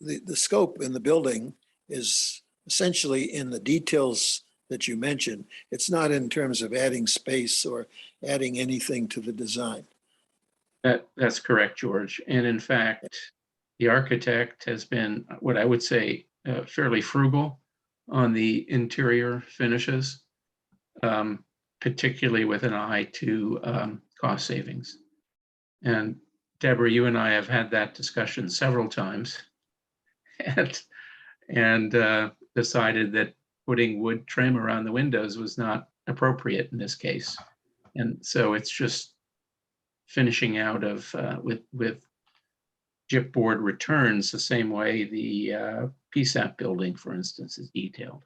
the scope in the building is essentially in the details that you mentioned. It's not in terms of adding space or adding anything to the design. That's correct, George. And in fact, the architect has been, what I would say, fairly frugal on the interior finishes, particularly with an eye to cost savings. And Deborah, you and I have had that discussion several times and decided that putting wood trim around the windows was not appropriate in this case. And so it's just finishing out of with chipboard returns the same way the PSAP building, for instance, is detailed.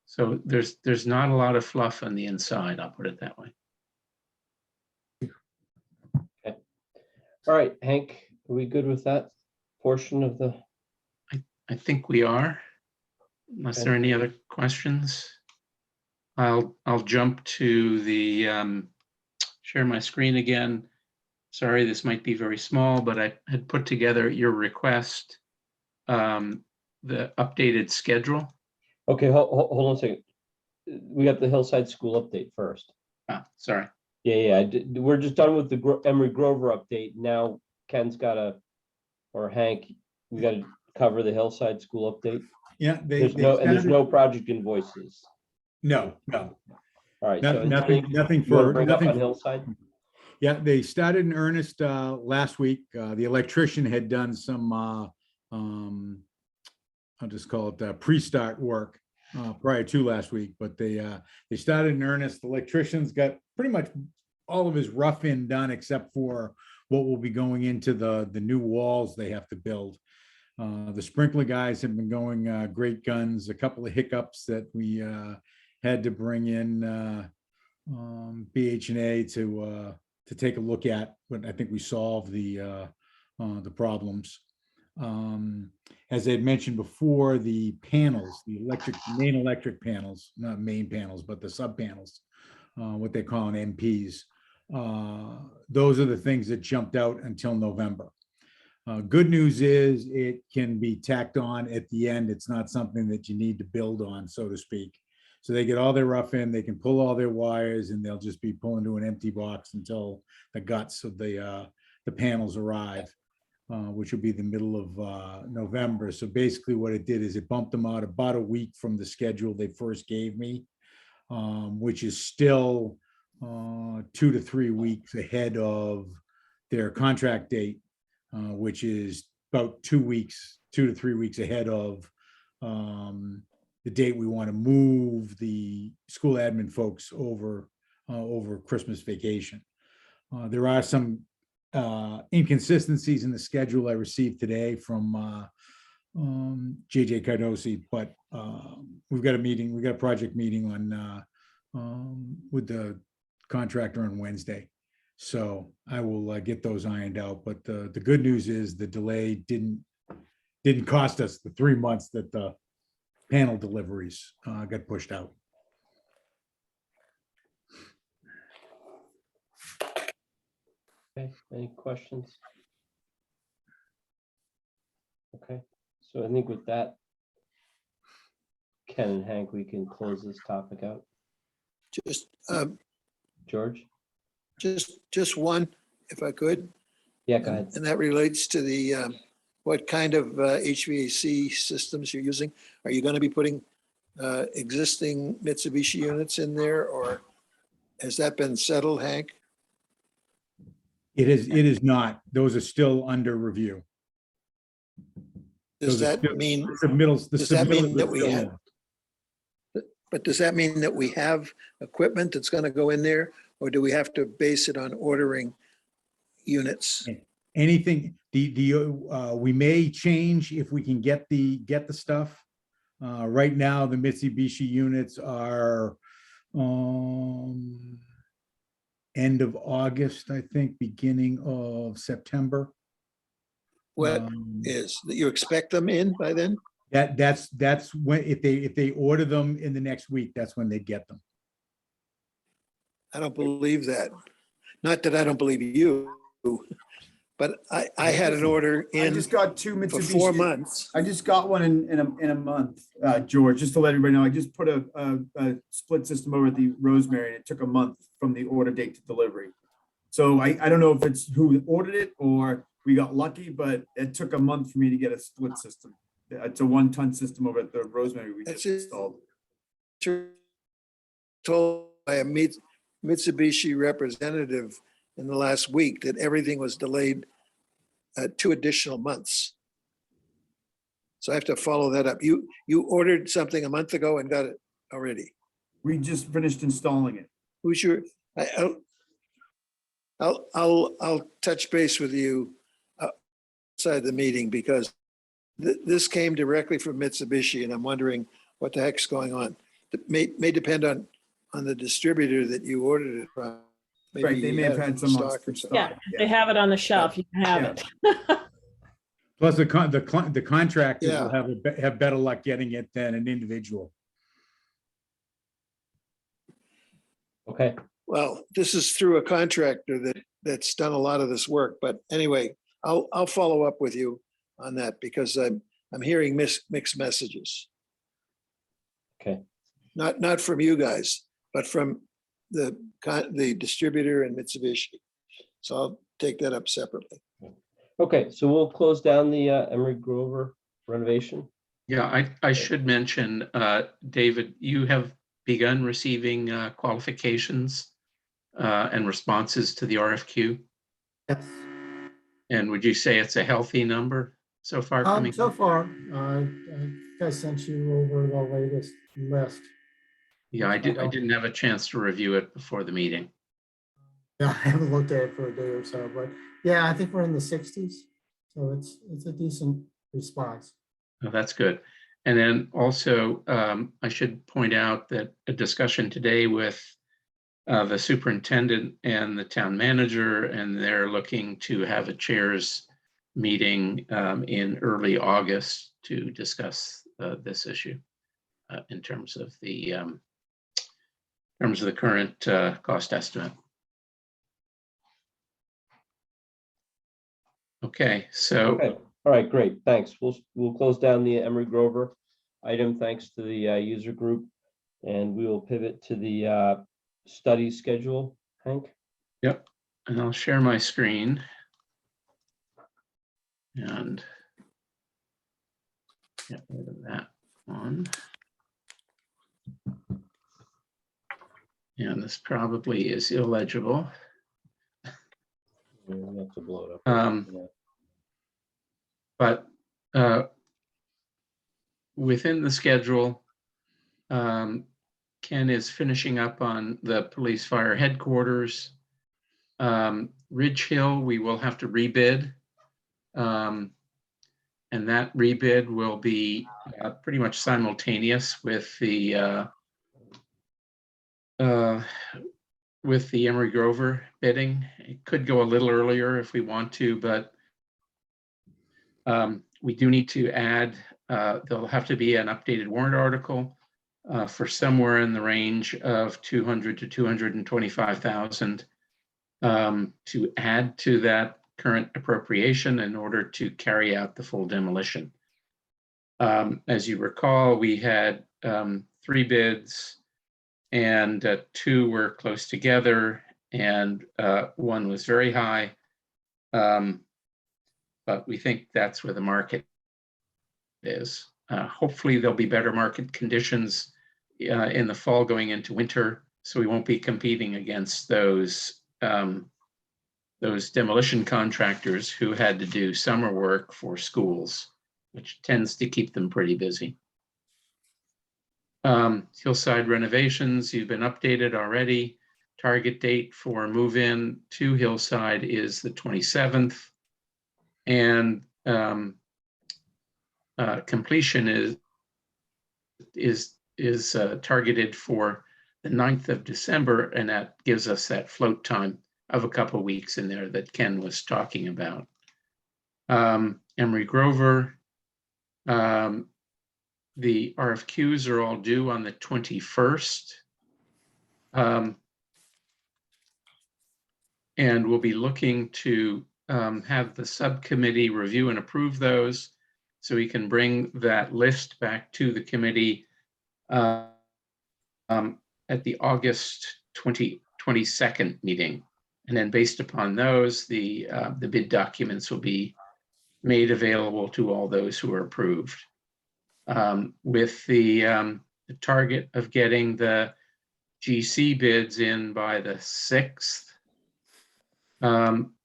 So there's not a lot of fluff on the inside, I'll put it that way. Okay. All right, Hank, are we good with that portion of the? I think we are, unless there are any other questions. I'll jump to the share my screen again. Sorry, this might be very small, but I had put together your request, the updated schedule. Okay, hold on a second. We got the Hillside School update first. Sorry. Yeah, we're just done with the Emery Grover update. Now Ken's or Hank, we got to cover the Hillside School update. Yeah, There's no project invoices. No. All right. Nothing You want to for bring up on Hillside? Yeah, they started in earnest last week. The electrician had done some, I'll just call it pre-start work prior to last week, but they started in earnest. The electrician's got pretty much all of his rough in done except for what will be going into the new walls they have to build. The sprinkler guys have been going great guns. A couple of hiccups that we had to bring in BH&A to take a look at, but I think we solved the problems. As I had mentioned before, the panels, the main electric panels, not main panels, but the sub panels, what they call an MPs. Those are the things that jumped out until November. Good news is it can be tacked on at the end. It's not something that you need to build on, so to speak. So they get all their rough in, they can pull all their wires, and they'll just be pulling to an empty box until the guts of the panels arrive, which will be the middle of November. So basically what it did is it bumped them out about a week from the schedule they first gave me, which is still 2 to 3 weeks ahead of their contract date, which is about 2 to 3 weeks ahead of the date we want to move the school admin folks over Christmas vacation. There are some inconsistencies in the schedule I received today from JJ Cardosi, but we've got a project meeting with the contractor on Wednesday. So I will get those ironed out. But the good news is the delay didn't cost us the 3 months that the panel deliveries got pushed out. Okay, any questions? Okay, so I think with that, Ken and Hank, we can close this topic out. Just, George? just one, if I could. Yeah, go ahead. And that relates to the, what kind of HVAC systems you're using. Are you going to be putting existing Mitsubishi units in there, or has that been settled, Hank? It is not. Those are still under review. Does Those are that still- mean, the submittals- the does that mean submittals that are we still have- in. but does that mean that we have equipment that's going to go in there, or do we have to base it on ordering units? Anything, we may change if we can get the stuff. Right now, the Mitsubishi units are end of August, I think, beginning of September. What is, that you expect them in by then? That's when, if they order them in the next week, that's when they get them. I don't believe that. Not that I don't believe you, but I had an order I in just got two for Mitsubishi. 4 months. I just got one in a month, George, just to let everybody know. I just put a split system over at the Rosemary, and it took a month from the order date to delivery. So I don't know if it's who ordered it or we got lucky, but it took a month for me to get a split system. It's a 1-ton system over at the Rosemary we That's just it. installed. Told by a Mitsubishi representative in the last week that everything was delayed 2 additional months. So I have to follow that up. You ordered something a month ago and got it already. We just finished installing it. Who's your, I'll touch base with you outside the meeting because this came directly from Mitsubishi and I'm wondering what the heck's going on. It may depend on the distributor that you ordered it from. Right, they may have had some on stock or something. Yeah, they have it on the shelf. You can have Yeah. it. Plus the contractors Yeah. will have better luck getting it than an individual. Okay, Well, this is through a contractor that's done a lot of this work, but anyway, I'll follow up with you on that because I'm hearing mixed messages. okay. Not from you guys, but from the distributor and Mitsubishi. So I'll take that up separately. Okay, so we'll close down the Emery Grover renovation. Yeah, I should mention, David, you have begun receiving qualifications and responses to the RFQ. Yes. And would you say it's a healthy number so far coming? So far, I think I sent you over the latest list. Yeah, I didn't have a chance to review it before the meeting. Yeah, I haven't looked at it for a day or so, but yeah, I think we're in the 60s. So it's a decent response. Oh, that's good. And then also, I should point out that a discussion today with the superintendent and the town manager, and they're looking to have a chairs meeting in early August to discuss this issue in terms of the current cost estimate. Okay, so Okay, all right, great, thanks. We'll close down the Emery Grover item, thanks to the user group. And we will pivot to the study schedule, Hank. yep, and I'll share my screen. And get rid of that one. And this probably is illegible. We have to blow it up. Yeah. But within the schedule, Ken is finishing up on the police fire headquarters. Ridge Hill, we will have to rebid. And that rebid will be pretty much simultaneous with the Emery Grover bidding. It could go a little earlier if we want to, but we do need to add, there'll have to be an updated warrant article for somewhere in the range of 200 to 225,000 to add to that current appropriation in order to carry out the full demolition. As you recall, we had 3 bids and 2 were close together and 1 was very high. But we think that's where the market is. Hopefully there'll be better market conditions in the fall going into winter, so we won't be competing against those demolition contractors who had to do summer work for schools, which tends to keep them pretty busy. Hillside Renovations, you've been updated already. Target date for move-in to Hillside is the 27th. And completion is targeted for the 9th of December, and that gives us that float time of a couple of weeks in there that Ken was talking about. Emery Grover, the RFQs are all due on the 21st. And we'll be looking to have the subcommittee review and approve those so we can bring that list back to the committee at the August 22nd meeting. And then based upon those, the bid documents will be made available to all those who are approved. With the target of getting the GC bids in by the 6th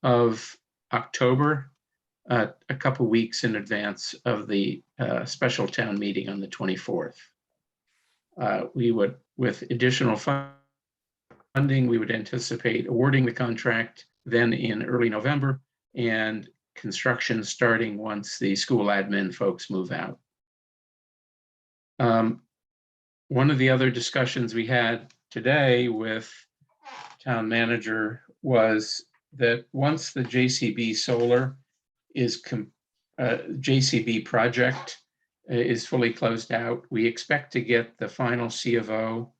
of October, a couple weeks in advance of the special town meeting on the 24th. We would, with additional funding, we would anticipate awarding the contract then in early November and construction starting once the school admin folks move out. One of the other discussions we had today with town manager was that once the JCB solar is JCB project is fully closed out, we expect to get the final C of O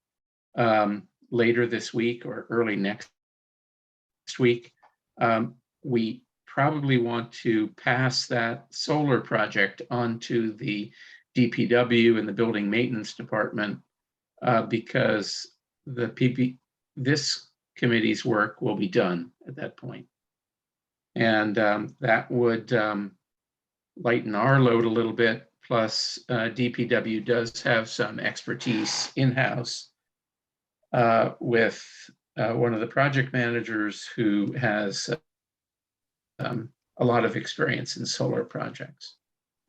later this week or early next week. We probably want to pass that solar project onto the DPW and the building maintenance department because this committee's work will be done at that point. And that would lighten our load a little bit. Plus, DPW does have some expertise in-house with one of the project managers who has a lot of experience in solar projects.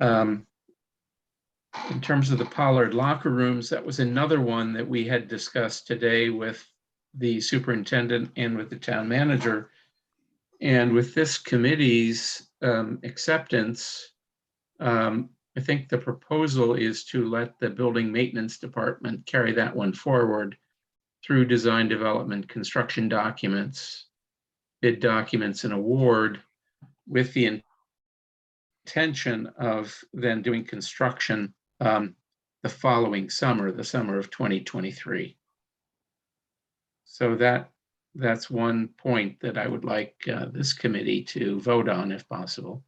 In terms of the Pollard locker rooms, that was another one that we had discussed today with the superintendent and with the town manager. And with this committee's acceptance, I think the proposal is to let the building maintenance department carry that one forward through design development, construction documents, bid documents, and award, with the intention of then doing construction the following summer, the summer of 2023. So that's one point that I would like this committee to vote on if possible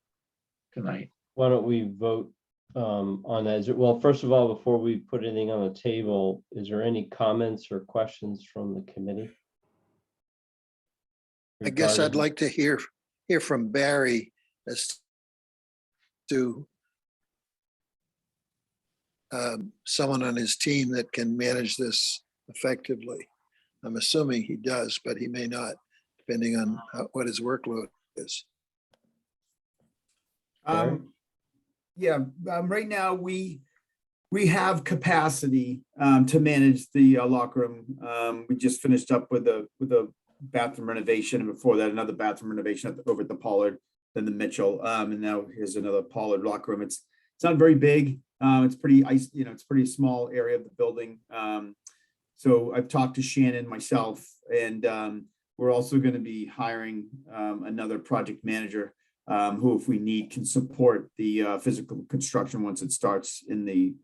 tonight. Why don't we vote on that? Well, first of all, before we put anything on the table, is there any comments or questions from the committee? I guess I'd like to hear from Barry as to someone on his team that can manage this effectively. I'm assuming he does, but he may not, depending on what his workload is. Right now we have capacity to manage the locker room. We just finished up with a bathroom renovation, and before that another bathroom renovation over at the Pollard, then the Mitchell, and now here's another Pollard locker room. It's not very big. It's it's pretty small area of the building. So I've talked to Shannon myself, and we're also going to be hiring another project manager who, if we need, can support the physical construction once it starts in the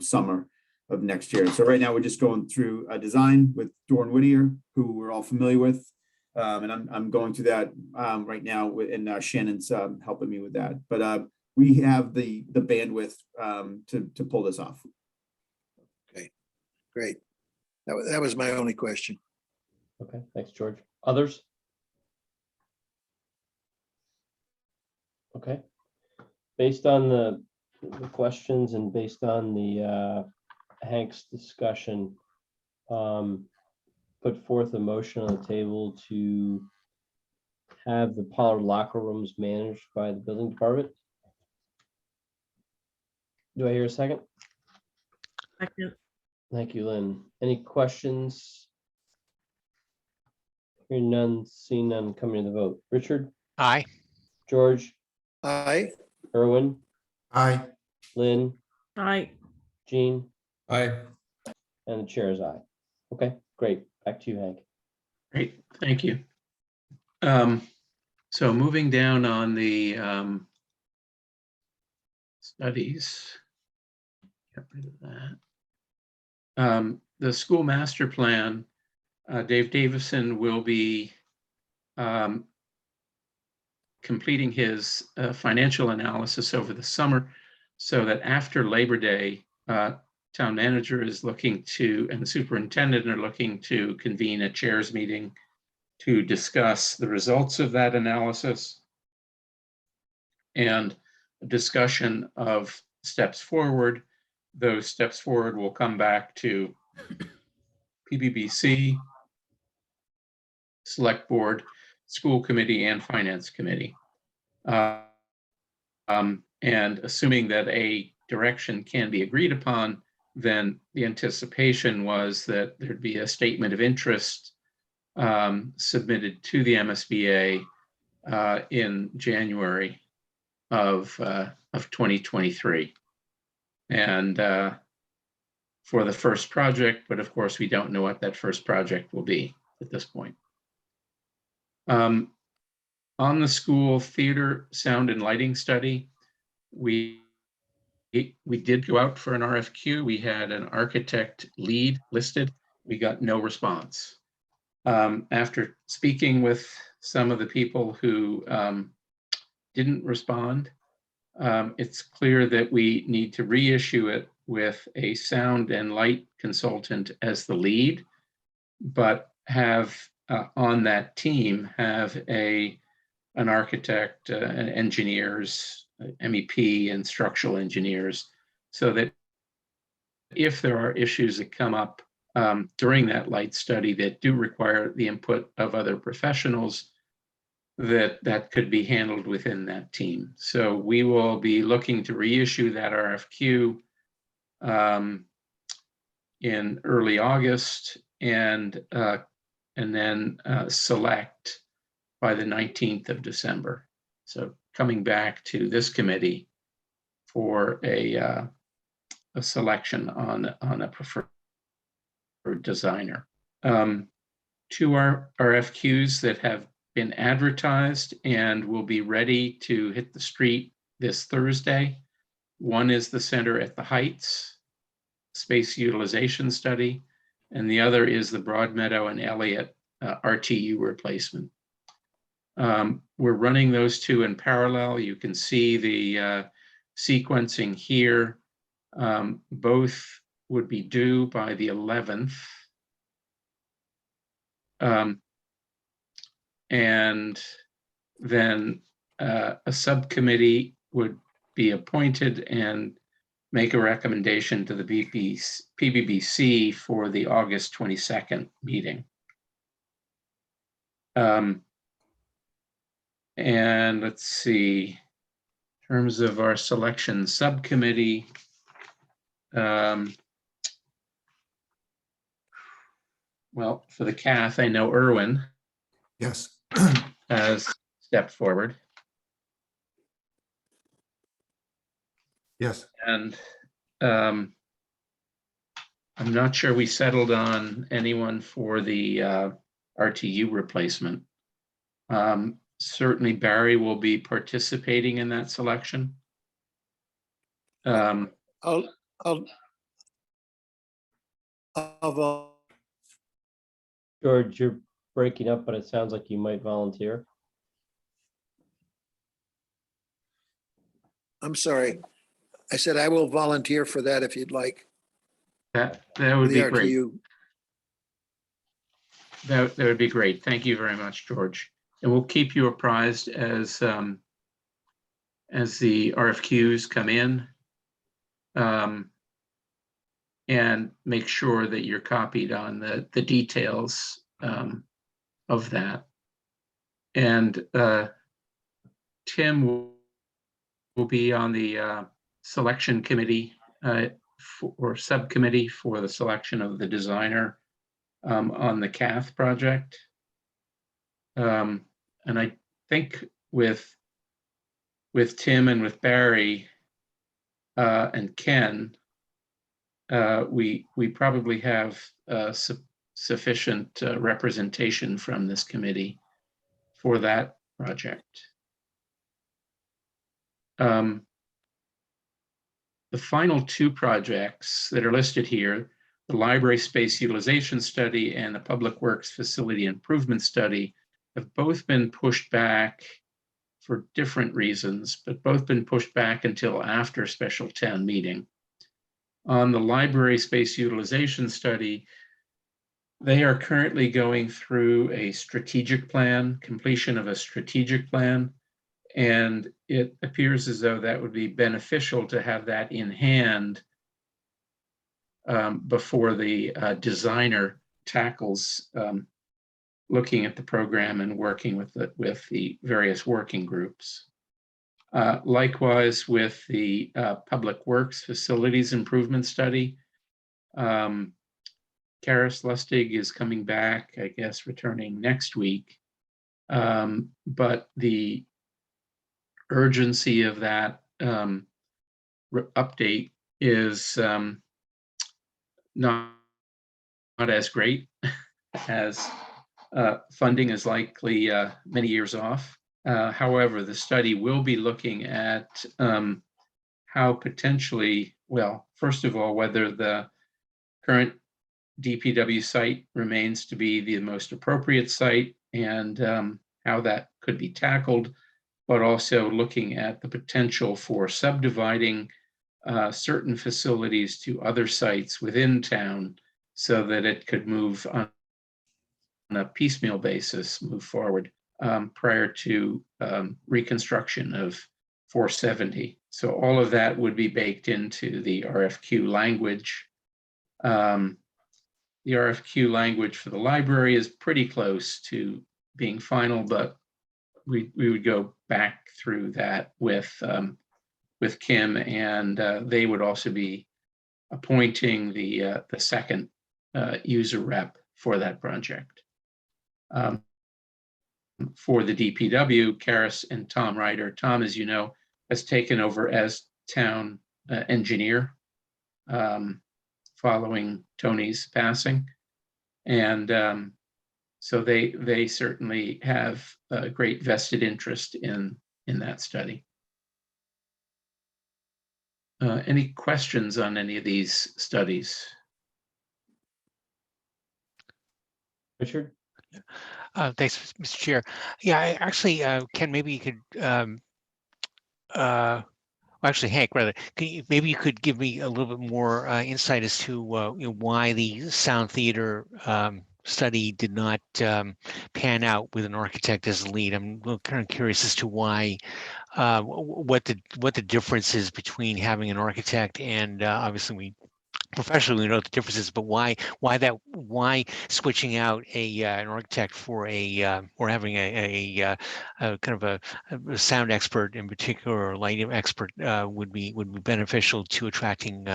summer of next year. So right now we're just going through a design with Dorn Whittier, who we're all familiar with, and I'm going through that right now, and Shannon's helping me with that. But we have the bandwidth to pull this off. Okay, great. That was my only question. Okay, thanks, George. Others? Okay. Based on the questions and based on the Hank's discussion, put forth a motion on the table to have the Pollard locker rooms managed by the building department. Do I hear a second? Second. Thank you, Lynn. Any questions? Hearing none, seeing none, coming to the vote. Richard? Aye. George? Aye. Erwin? Aye. Lynn? Aye. Jean? Aye. And the chair is aye. Okay, great. Back to you, Hank. Great, thank you. So moving down on the studies. Get rid of that. The school master plan, Dave Davison will be completing his financial analysis over the summer, so that after Labor Day, town manager is looking to, and the superintendent are looking to convene a chairs meeting to discuss the results of that analysis and a discussion of steps forward. Those steps forward will come back to PBBC, Select Board, School Committee, and Finance Committee. And assuming that a direction can be agreed upon, then the anticipation was that there'd be a statement of interest submitted to the MSBA in January of 2023. And for the first project, but of course we don't know what that first project will be at this point. On the school theater sound and lighting study, we did go out for an RFQ. We had an architect lead listed. We got no response. After speaking with some of the people who didn't respond, it's clear that we need to reissue it with a sound and light consultant as the lead, but have on that team have an architect, and engineers, MEP and structural engineers, so that if there are issues that come up during that light study that do require the input of other professionals, that could be handled within that team. So we will be looking to reissue that RFQ in early August, and then select by the 19th of December. So coming back to this committee for a selection on a preferred designer. Two RFQs that have been advertised and will be ready to hit the street this Thursday. One is the Center at the Heights Space Utilization Study, and the other is the Broadmeadow and Elliott RTU replacement. We're running those two in parallel. You can see the sequencing here. Both would be due by the 11th. And then a subcommittee would be appointed and make a recommendation to the PBBC for the August 22nd meeting. And let's see, in terms of our selection subcommittee, well, for the CAF, I know Erwin Yes. has stepped forward. Yes. And I'm not sure we settled on anyone for the RTU replacement. Certainly Barry will be participating in that selection. I'll vol- George, you're breaking up, but it sounds like you might volunteer. I'm sorry. I said I will volunteer for that if you'd like. That would The be great. RTU. That would be great. Thank you very much, George. And we'll keep you apprised as the RFQs come in, and make sure that you're copied on the details of that. And Tim will be on the selection committee or subcommittee for the selection of the designer on the CAF project. And I think with Tim and with Barry and Ken, we probably have sufficient representation from this committee for that project. The final two projects that are listed here, the library space utilization study and the public works facility improvement study, have both been pushed back for different reasons, but both been pushed back until after special town meeting. On the library space utilization study, they are currently going through a strategic plan, completion of a strategic plan, and it appears as though that would be beneficial to have that in hand before the designer tackles looking at the program and working with the various working groups. Likewise with the Public Works Facilities Improvement Study. Karis Lustig is coming back, I guess, returning next week. But the urgency of that update is not as great as funding is likely many years off. However, the study will be looking at how potentially, well, first of all, whether the current DPW site remains to be the most appropriate site and how that could be tackled, but also looking at the potential for subdividing certain facilities to other sites within town so that it could move on a piecemeal basis, move forward prior to reconstruction of 470. So all of that would be baked into the RFQ language. The RFQ language for the library is pretty close to being final, but we would go back through that with Kim, and they would also be appointing the second user rep for that project. For the DPW, Karis and Tom Ryder. Tom, as you know, has taken over as town engineer following Tony's passing. And so they certainly have a great vested interest in that study. Any questions on any of these studies? Richard? Thanks, Mr. Chair. Yeah, actually, Ken, maybe you could, actually, Hank, rather, maybe you could give me a little bit more insight as to why the sound theater study did not pan out with an architect as the lead. I'm kind of curious as to why, what the difference is between having an architect and obviously professionally we know the differences, but why switching out an architect for or having a kind of a sound expert in particular or lighting expert would be beneficial to attracting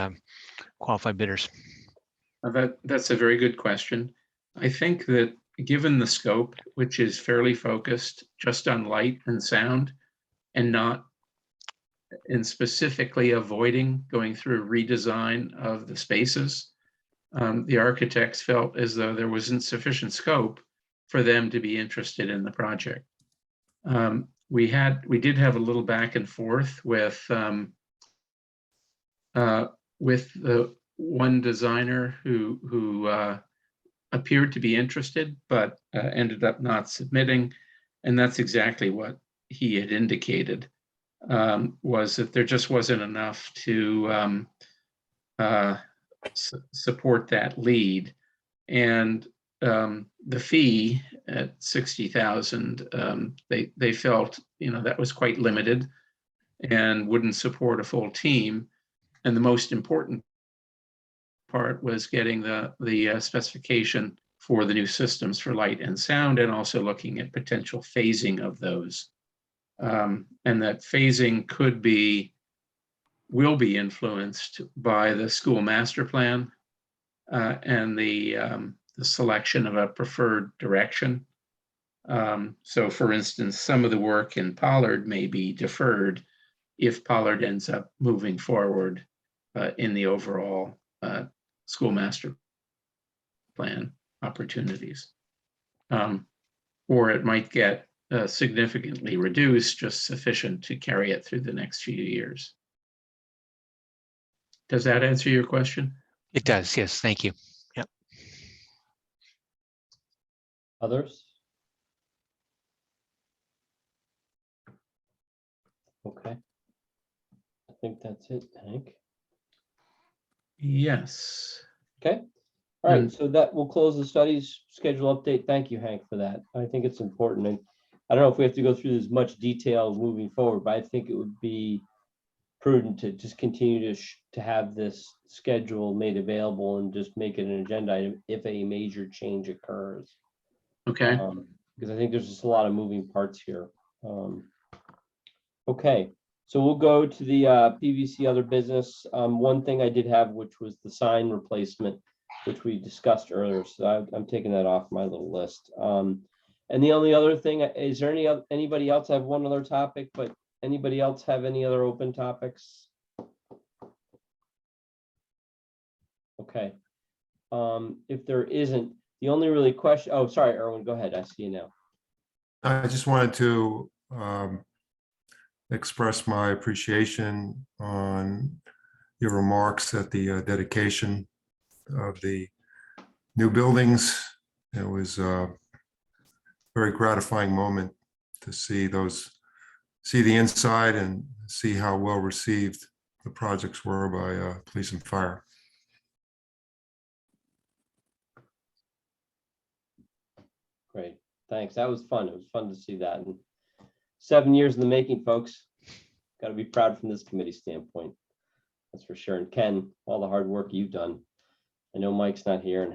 qualified bidders? That's a very good question. I think that given the scope, which is fairly focused just on light and sound and not in specifically avoiding going through a redesign of the spaces, the architects felt as though there wasn't sufficient scope for them to be interested in the project. We did have a little back and forth with the one designer who appeared to be interested, but ended up not submitting. And that's exactly what he had indicated, was that there just wasn't enough to support that lead. And the fee at 60,000, they felt, that was quite limited and wouldn't support a full team. And the most important part was getting the specification for the new systems for light and sound, and also looking at potential phasing of those. And that phasing will be influenced by the school master plan and the selection of a preferred direction. So for instance, some of the work in Pollard may be deferred if Pollard ends up moving forward in the overall school master plan opportunities. Or it might get significantly reduced, just sufficient to carry it through the next few years. Does that answer your question? It does, yes, thank you. Yep. Others? Okay. I think that's it, Hank. Yes. Okay. All right, so that will close the studies schedule update. Thank you, Hank, for that. I think it's important. And I don't know if we have to go through as much detail moving forward, but I think it would be prudent to just continue to have this schedule made available and just make it an agenda item if a major change occurs. Okay. Because I think there's just a lot of moving parts here. Okay. So we'll go to the PVC other business. One thing I did have, which was the sign replacement, which we discussed earlier. So I'm taking that off my little list. And the only other thing, is there anybody else? I have one other topic, but anybody else have any other open topics? Okay. If there isn't, the only really question, oh, sorry, Erwin, go ahead. I see you now. I just wanted to express my appreciation on your remarks at the dedication of the new buildings. It was a very gratifying moment to see the inside and see how well received the projects were by police and fire. Great, thanks. That was fun. It was fun to see that. And 7 years in the making, folks. Got to be proud from this committee standpoint. That's for sure. And Ken, all the hard work you've done. I know Mike's not here, and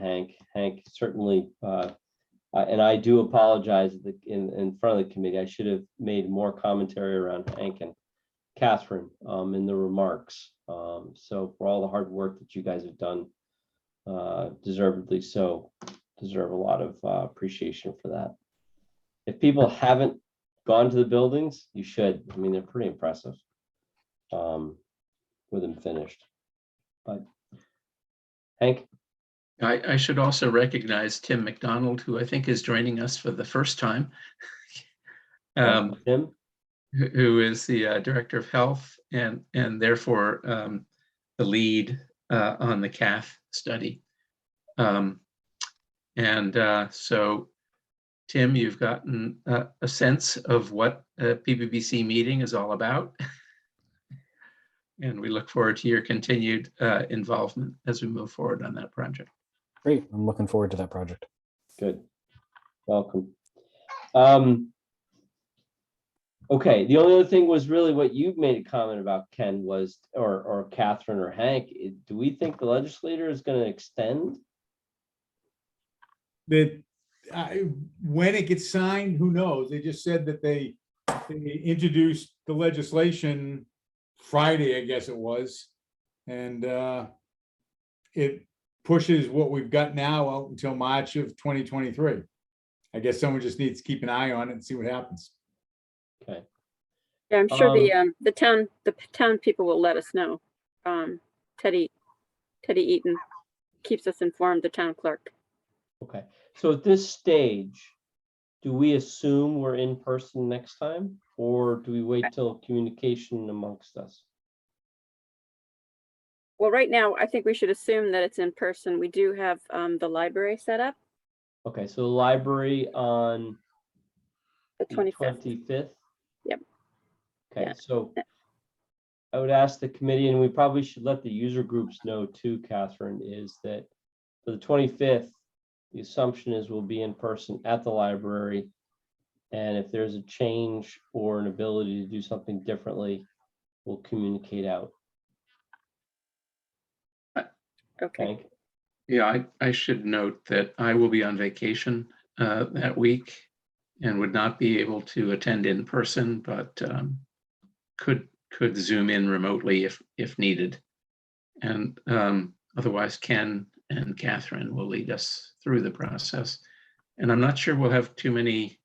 Hank certainly, and I do apologize in front of the committee. I should have made more commentary around Hank and Catherine in the remarks. So for all the hard work that you guys have done, deservedly so, deserve a lot of appreciation for that. If people haven't gone to the buildings, you should. I mean, they're pretty impressive with them finished. But Hank? I should also recognize Tim McDonald, who I think is joining us for the first time. Tim? Who is the Director of Health and therefore the lead on the CAF study. So Tim, you've gotten a sense of what a PBBC meeting is all about. And we look forward to your continued involvement as we move forward on that project. Great. I'm looking forward to that project. Good. Welcome. Okay, the only other thing was really what you made a comment about, Ken, was, or Catherine or Hank. Do we think the legislator is going to extend? That when it gets signed, who knows? They just said that they introduced the legislation Friday, I guess it was, and it pushes what we've got now out until March of 2023. I guess someone just needs to keep an eye on it and see what happens. Okay. Yeah, I'm sure the town people will let us know. Teddy Eaton keeps us informed, the town clerk. Okay, so at this stage, do we assume we're in person next time, or do we wait till communication amongst us? Well, right now, I think we should assume that it's in person. We do have the library set up. Okay, so the library on The 25th. 25th? Yep. Okay, Yeah. so I would ask the committee, and we probably should let the user groups know too, Catherine, is that for the 25th, the assumption is we'll be in person at the library. And if there's a change or an ability to do something differently, we'll communicate out. Okay. Hank? Yeah, I should note that I will be on vacation that week and would not be able to attend in person, but could Zoom in remotely if needed. And otherwise, Ken and Catherine will lead us through the process. And I'm not sure we'll have too many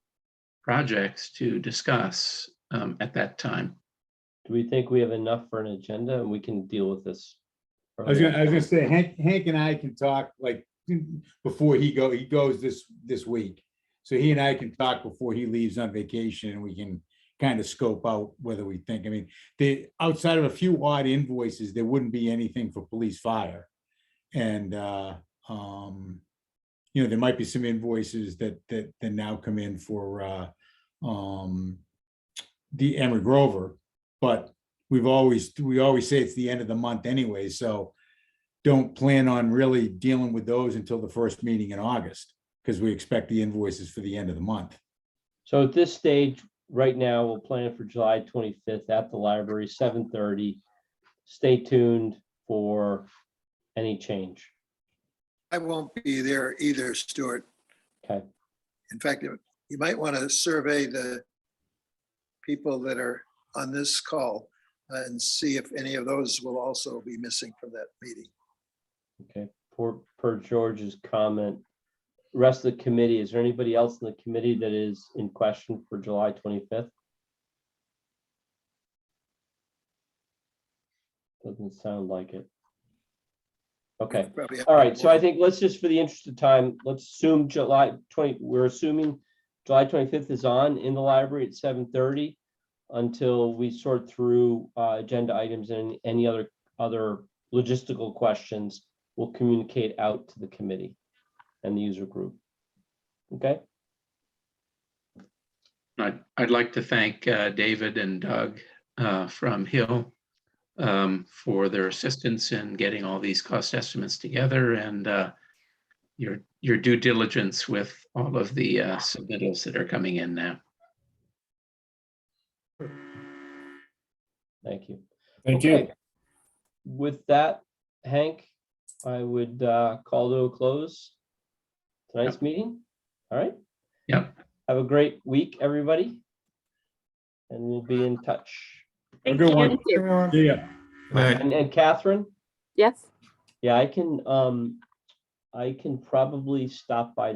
projects to discuss at that time. Do we think we have enough for an agenda and we can deal with this? I was gonna say, Hank and I can talk like before he goes this week. So he and I can talk before he leaves on vacation, and we can kind of scope out whether we think, I mean, outside of a few odd invoices, there wouldn't be anything for police fire. And you know, there might be some invoices that now come in for the Emery Grover, but we always say it's the end of the month anyway, so don't plan on really dealing with those until the first meeting in August, because we expect the invoices for the end of the month. So at this stage, right now, we'll plan for July 25th at the library, 7:30. Stay tuned for any change. I won't be there either, Stuart. Okay. In fact, you might want to survey the people that are on this call and see if any of those will also be missing from that meeting. Okay, per George's comment, rest of the committee, is there anybody else in the committee that is in question for July 25th? Doesn't sound like it. Okay, Probably have all right, so more. I think let's just, for the interest of time, let's assume we're assuming July 25th is on in the library at 7:30 until we sort through agenda items and any other logistical questions. We'll communicate out to the committee and the user group. Okay. I'd like to thank David and Doug from Hill for their assistance in getting all these cost estimates together and your due diligence with all of the submittals that are coming in now. Thank you. Thank Okay. you. With that, Hank, I would call to a close tonight's meeting. All right. Yep. Have a great week, everybody. And we'll be in touch. A good one. Thank you. Everyone. Yeah. Right. And Catherine, Yes. yeah, I can probably stop by